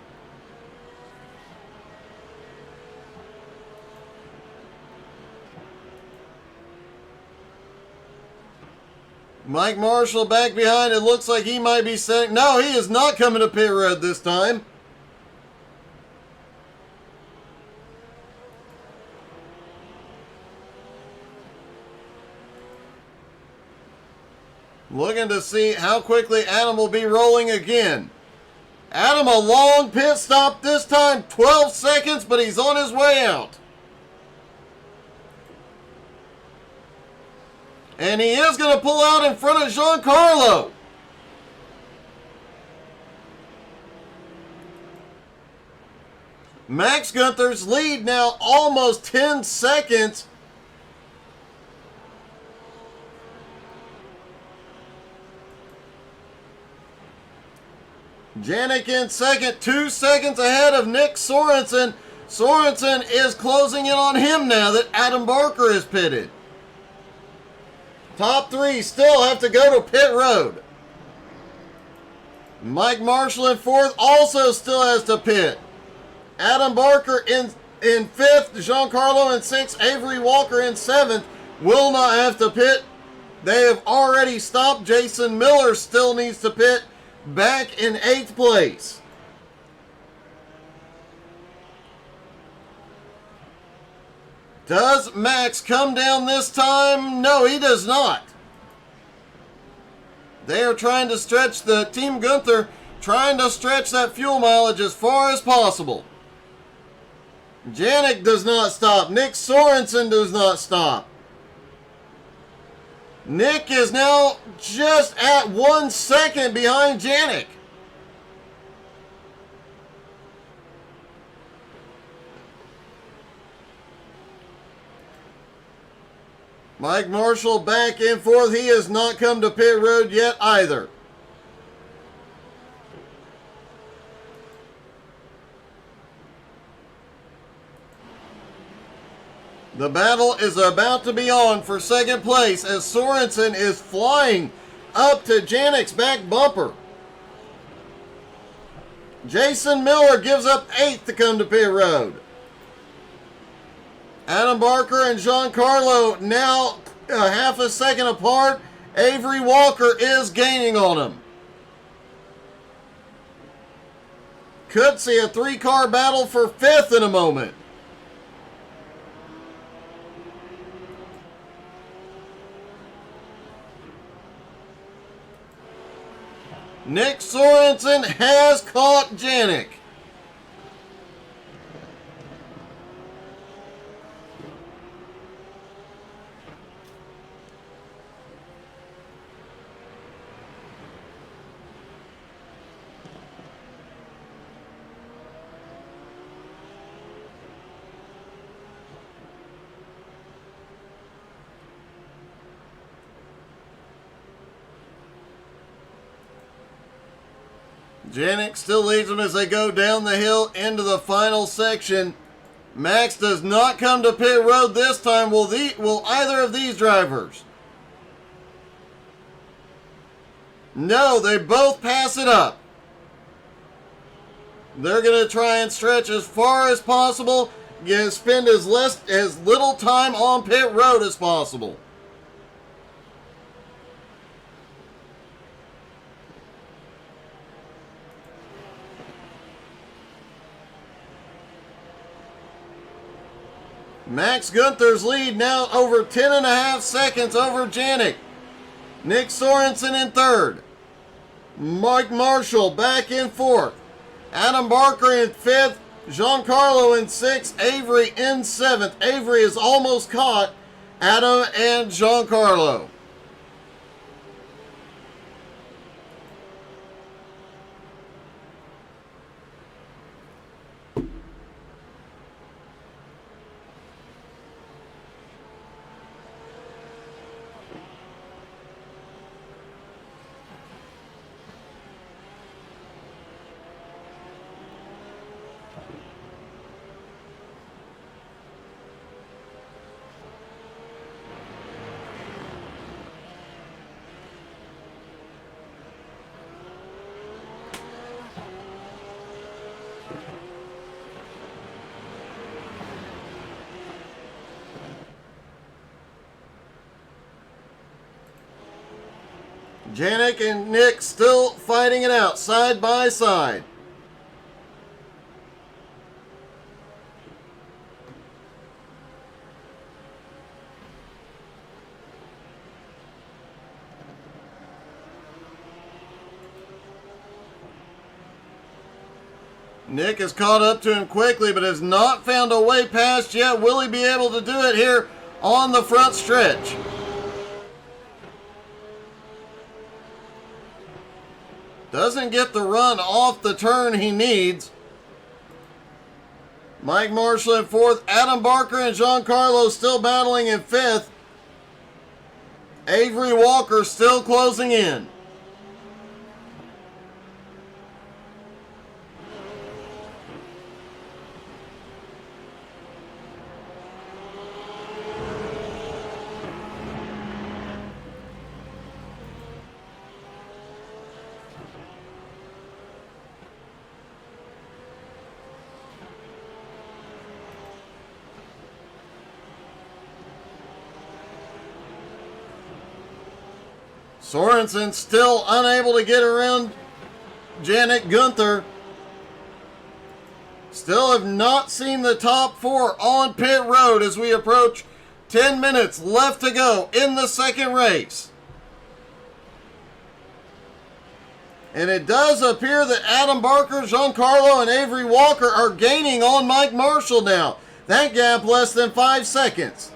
Mike Marshall back behind. It looks like he might be setting. No, he is not coming to pit road this time. Looking to see how quickly Adam will be rolling again. Adam, a long pit stop this time. 12 seconds, but he's on his way out. And he is going to pull out in front of Giancarlo. Max Gunther's lead now almost 10 seconds. Janik in second, 2 seconds ahead of Nick Sorensen. Sorensen is closing in on him now that Adam Barker is pitted. Top three still have to go to pit road. Mike Marshall in fourth also still has to pit. Adam Barker in fifth, Giancarlo in sixth, Avery Walker in seventh will not have to pit. They have already stopped. Jason Miller still needs to pit, back in 8th place. Does Max come down this time? No, he does not. They are trying to stretch, the Team Gunther trying to stretch that fuel mileage as far as possible. Janik does not stop. Nick Sorensen does not stop. Nick is now just at 1 second behind Janik. Mike Marshall back in fourth. He has not come to pit road yet either. The battle is about to be on for second place as Sorensen is flying up to Janik's back bumper. Jason Miller gives up 8th to come to pit road. Adam Barker and Giancarlo now a half a second apart. Avery Walker is gaining on him. Could see a 3-car battle for 5th in a moment. Nick Sorensen has caught Janik. Janik still leads them as they go down the hill into the final section. Max does not come to pit road this time. Will either of these drivers? No, they both pass it up. They're going to try and stretch as far as possible, spend as little time on pit road as possible. Max Gunther's lead now over 10.5 seconds over Janik. Nick Sorensen in third. Mike Marshall back in fourth. Adam Barker in fifth. Giancarlo in sixth. Avery in seventh. Avery is almost caught Adam and Giancarlo. Janik and Nick still fighting it out side by side. Nick has caught up to him quickly but has not found a way past yet. Will he be able to do it here on the front stretch? Doesn't get the run off the turn he needs. Mike Marshall in 4th. Adam Barker and Giancarlo still battling in 5th. Avery Walker still closing in. Sorensen still unable to get around Janik Gunther. Still have not seen the top 4 on pit road as we approach 10 minutes left to go in the second race. And it does appear that Adam Barker, Giancarlo, and Avery Walker are gaining on Mike Marshall now. That gap less than 5 seconds.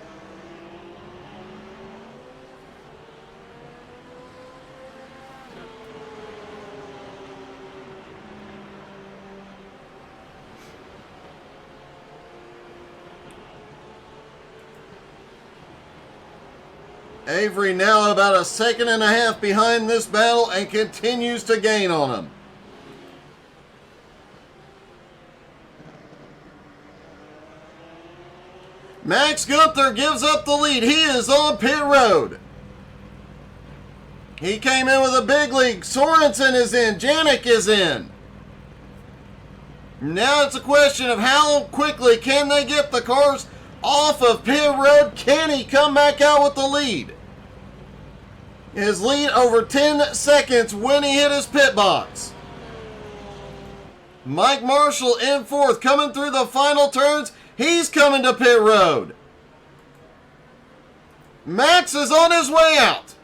Avery now about 1.5 seconds behind this battle and continues to gain on him. Max Gunther gives up the lead. He is on pit road. He came in with a big lead. Sorensen is in. Janik is in. Now it's a question of how quickly can they get the cars off of pit road. Can he come back out with the lead? His lead over 10 seconds when he hit his pit box. Mike Marshall in 4th, coming through the final turns. He's coming to pit road. Max is on his way out.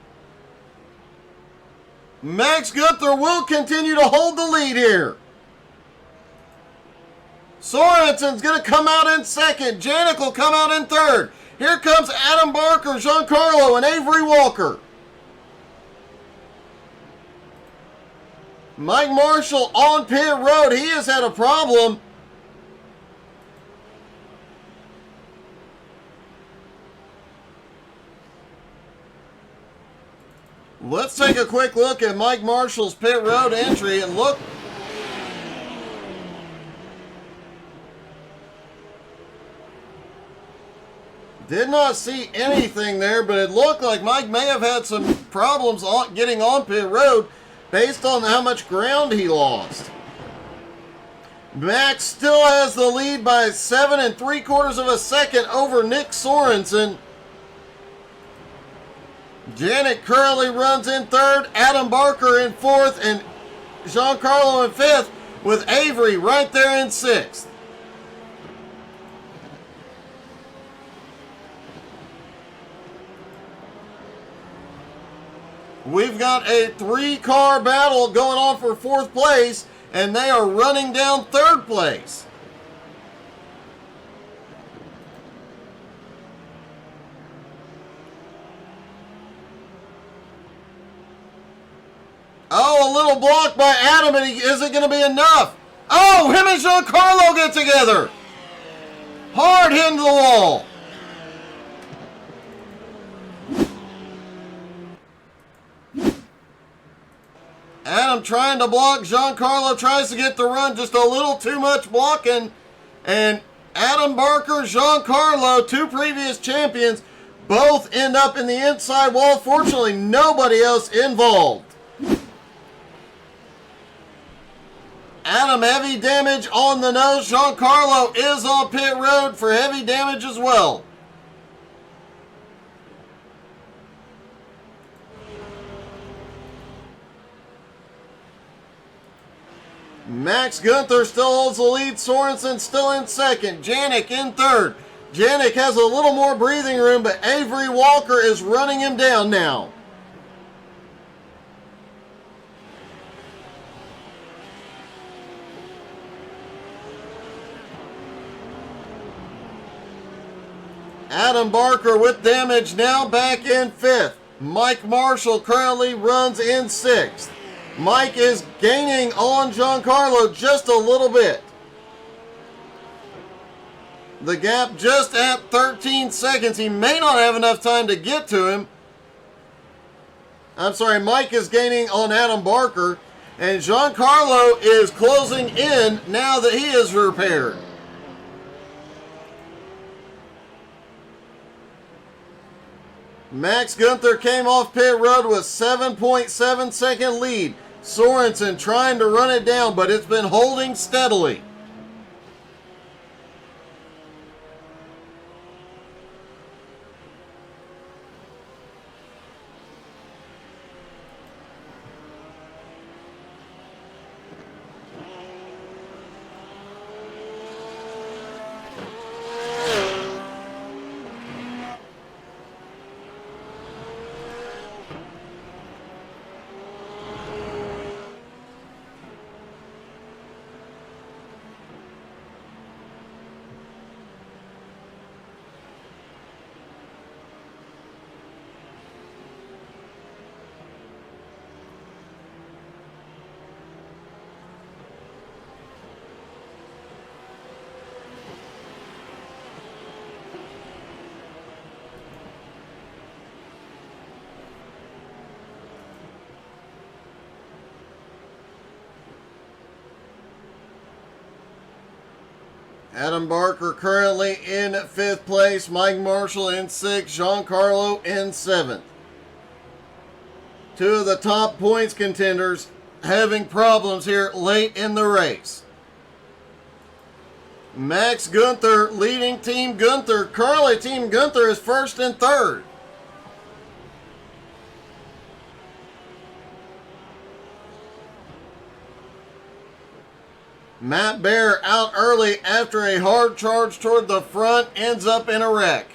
Max Gunther will continue to hold the lead here. Sorensen's going to come out in 2nd. Janik will come out in 3rd. Here comes Adam Barker, Giancarlo, and Avery Walker. Mike Marshall on pit road. He has had a problem. Let's take a quick look at Mike Marshall's pit road entry and look. Did not see anything there, but it looked like Mike may have had some problems getting on pit road based on how much ground he lost. Max still has the lead by 7 3/4 seconds over Nick Sorensen. Janik currently runs in 3rd, Adam Barker in 4th, and Giancarlo in 5th, with Avery right there in 6th. We've got a 3-car battle going on for 4th place, and they are running down 3rd place. Oh, a little block by Adam, and is it going to be enough? Oh, him and Giancarlo get together. Hard hitting the wall. Adam trying to block. Giancarlo tries to get the run. Just a little too much blocking. And Adam Barker, Giancarlo, 2 previous champions, both end up in the inside wall. Fortunately, nobody else involved. Adam, heavy damage on the nose. Giancarlo is on pit road for heavy damage as well. Max Gunther still holds the lead. Sorensen still in 2nd. Janik in 3rd. Janik has a little more breathing room, but Avery Walker is running him down now. Adam Barker with damage now back in 5th. Mike Marshall currently runs in 6th. Mike is gaining on Giancarlo just a little bit. The gap just at 13 seconds. He may not have enough time to get to him. I'm sorry, Mike is gaining on Adam Barker. And Giancarlo is closing in now that he is repaired. Max Gunther came off pit road with 7.7 second lead. Sorensen trying to run it down, but it's been holding steadily. Adam Barker currently in 5th place. Mike Marshall in 6th. Giancarlo in 7th. Two of the top points contenders having problems here late in the race. Max Gunther leading Team Gunther. Currently Team Gunther is 1st and 3rd. Matt Bear out early after a hard charge toward the front, ends up in a wreck.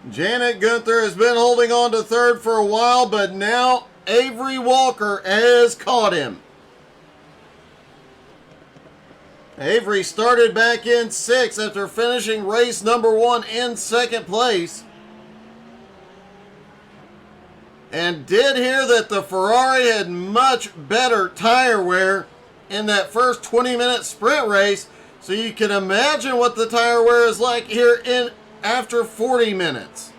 Janet Gunther has been holding on to 3rd for a while, but now Avery Walker has caught him. Avery started back in 6th after finishing race number 1 in 2nd place. And did hear that the Ferrari had much better tire wear in that first 20-minute sprint race. So you can imagine what the tire wear is like here in after 40 minutes.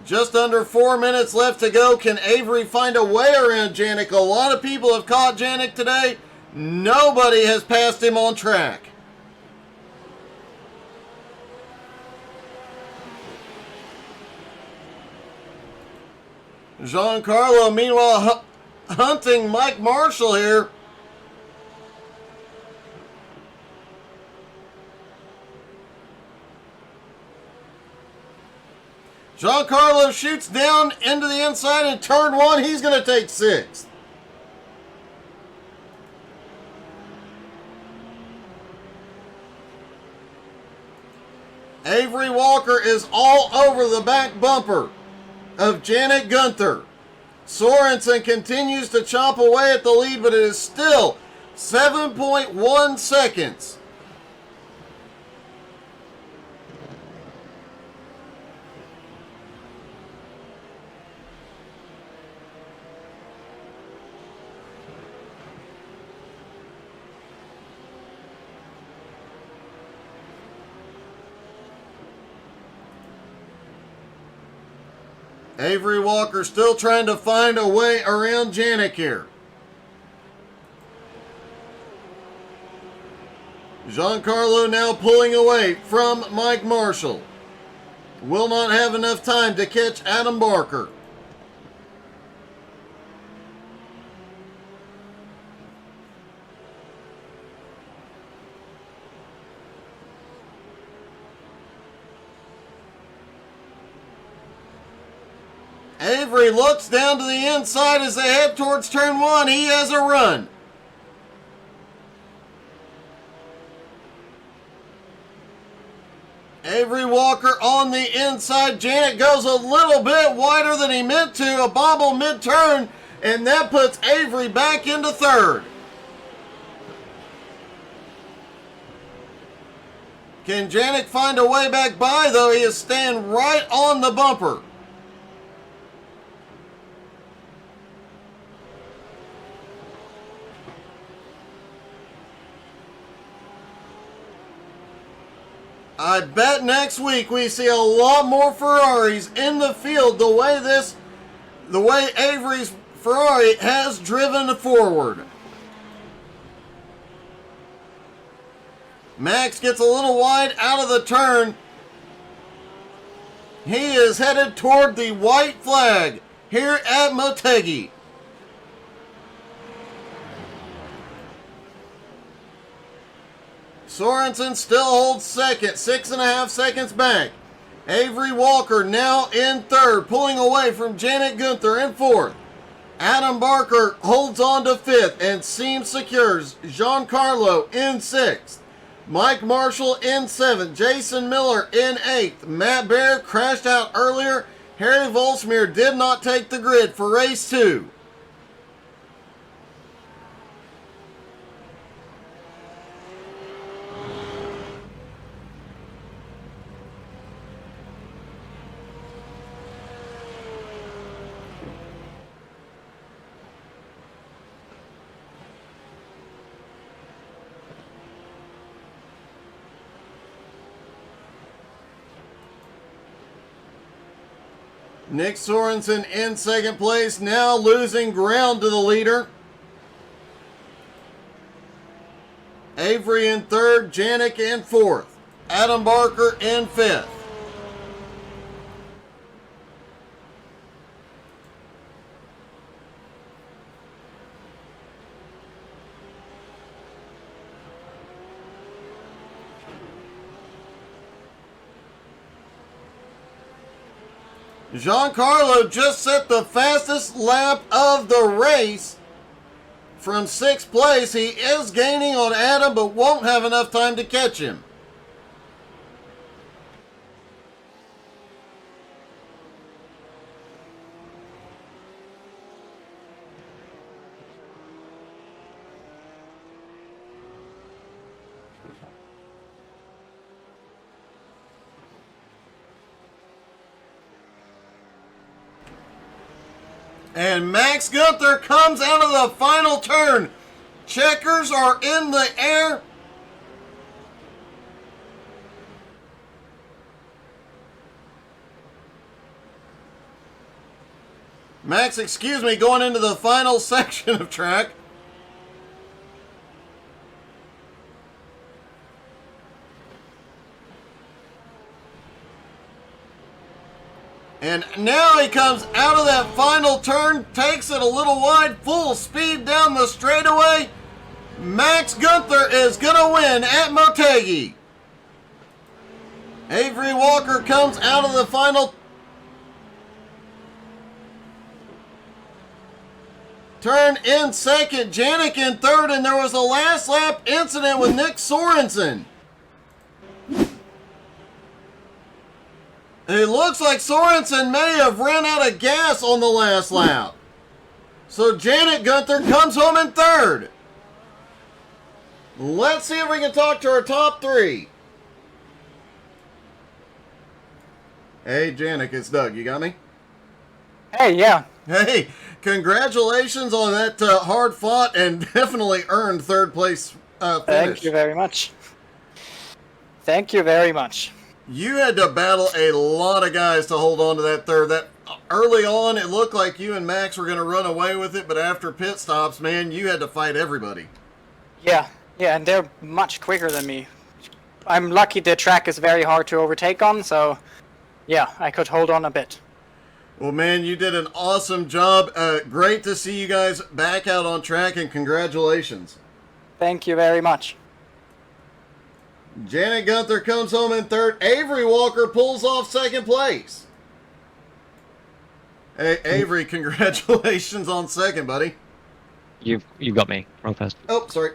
Just under 4 minutes left to go. Can Avery find a way around Janik? A lot of people have caught Janik today. Nobody has passed him on track. Giancarlo, meanwhile, hunting Mike Marshall here. Giancarlo shoots down into the inside in turn 1. He's going to take 6th. Avery Walker is all over the back bumper of Janet Gunther. Sorensen continues to chomp away at the lead, but it is still 7.1 seconds. Avery Walker still trying to find a way around Janik here. Giancarlo now pulling away from Mike Marshall. Will not have enough time to catch Adam Barker. Avery looks down to the inside as they head towards turn 1. He has a run. Avery Walker on the inside. Janik goes a little bit wider than he meant to. A bobble mid-turn, and that puts Avery back into 3rd. Can Janik find a way back by, though? He is staying right on the bumper. I bet next week we see a lot more Ferraris in the field the way Avery's Ferrari has driven forward. Max gets a little wide out of the turn. He is headed toward the white flag here at Motegi. Sorensen still holds second, 6.5 seconds back. Avery Walker now in third, pulling away from Janik Gunther in fourth. Adam Barker holds on to fifth and seems secures Giancarlo in sixth. Mike Marshall in seventh. Jason Miller in eighth. Matt Bear crashed out earlier. Harry Volsmir did not take the grid for race 2. Nick Sorensen in second place, now losing ground to the leader. Avery in third, Janik in fourth, Adam Barker in fifth. Giancarlo just set the fastest lap of the race from 6th place. He is gaining on Adam, but won't have enough time to catch him. And Max Gunther comes out of the final turn. Checkers are in the air. Max, excuse me, going into the final section of track. And now he comes out of that final turn, takes it a little wide, full speed down the straightaway. Max Gunther is going to win at Motegi. Avery Walker comes out of the final turn in second, Janik in third, and there was a last lap incident with Nick Sorensen. It looks like Sorensen may have ran out of gas on the last lap. So Janik Gunther comes home in third. Let's see if we can talk to our top 3. Hey, Janik, it's Doug. You got me? Hey, yeah. Hey, congratulations on that hard-fought and definitely earned third place finish. Thank you very much. Thank you very much. You had to battle a lot of guys to hold on to that third. That early on, it looked like you and Max were going to run away with it, but after pit stops, man, you had to fight everybody. Yeah, and they're much quicker than me. I'm lucky the track is very hard to overtake on, so yeah, I could hold on a bit. Well, man, you did an awesome job. Great to see you guys back out on track, and congratulations. Thank you very much. Janik Gunther comes home in third. Avery Walker pulls off second place. Hey, Avery, congratulations on second, buddy. You got me. Wrong first. Oh, sorry.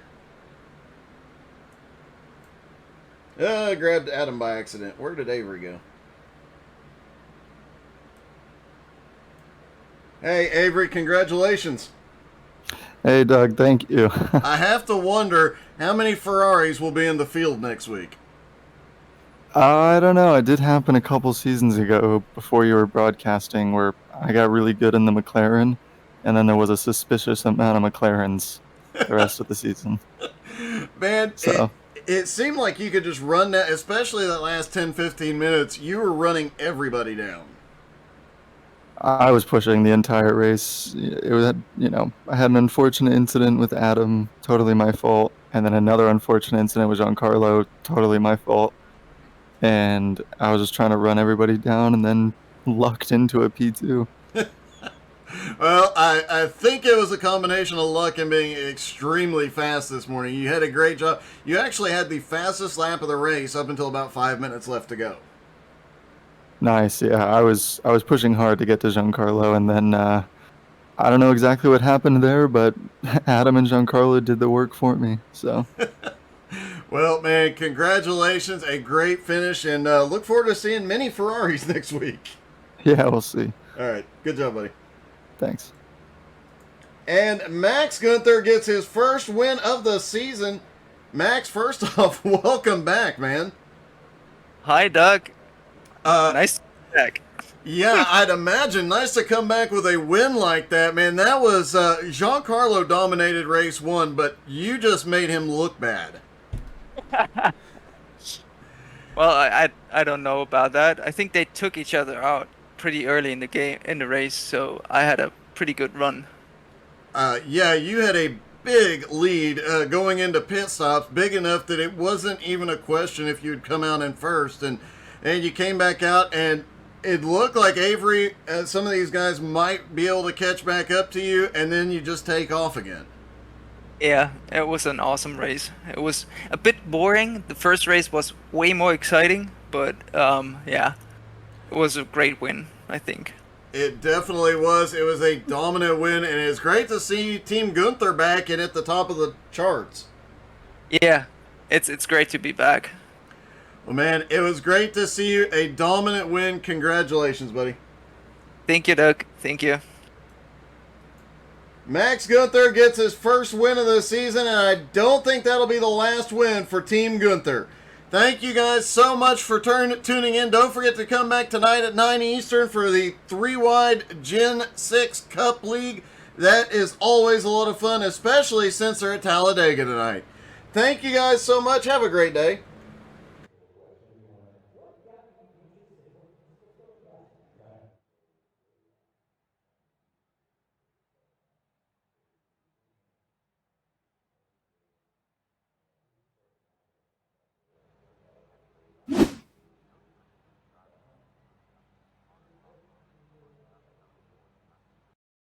I grabbed Adam by accident. Where did Avery go? Hey, Avery, congratulations. Hey, Doug, thank you. I have to wonder how many Ferraris will be in the field next week. I don't know. It did happen a couple seasons ago before you were broadcasting where I got really good in the McLaren, and then there was a suspicious amount of McLarens the rest of the season. Man, So it seemed like you could just run that, especially that last 10, 15 minutes. You were running everybody down. I was pushing the entire race. It was, I had an unfortunate incident with Adam, totally my fault, and then another unfortunate incident with Giancarlo, totally my fault. And I was just trying to run everybody down, and then lucked into a P2. Well, I think it was a combination of luck and being extremely fast this morning. You had a great job. You actually had the fastest lap of the race up until about 5 minutes left to go. Nice, yeah. I was pushing hard to get to Giancarlo, and then I don't know exactly what happened there, but Adam and Giancarlo did the work for me. So Well, man, congratulations. A great finish, and look forward to seeing many Ferraris next week. yeah, we'll see. All right. Good job, buddy. Thanks. And Max Gunther gets his first win of the season. Max, first off, welcome back, man. Hi, Doug. Nice to be back. Yeah, I'd imagine. Nice to come back with a win like that, man. That was Giancarlo dominated race 1, but you just made him look bad. Well, I don't know about that. I think they took each other out pretty early in the race, so I had a pretty good run. Yeah, you had a big lead going into pit stops, big enough that it wasn't even a question if you'd come out in first, and you came back out, and it looked like Avery, some of these guys might be able to catch back up to you, and then you just take off again. Yeah, it was an awesome race. It was a bit boring. The first race was way more exciting, but yeah, it was a great win, I think. It definitely was. It was a dominant win, and it's great to see Team Gunther back and at the top of the charts. Yeah, it's great to be back. Well, man, it was great to see you. A dominant win. Congratulations, buddy. Thank you, Doug. Thank you. Max Gunther gets his first win of the season, and I don't think that'll be the last win for Team Gunther. Thank you guys so much for tuning in. Don't forget to come back tonight at 9 Eastern for the 3-wide Gen 6 Cup League. That is always a lot of fun, especially since they're at Talladega tonight. Thank you guys so much. Have a great day.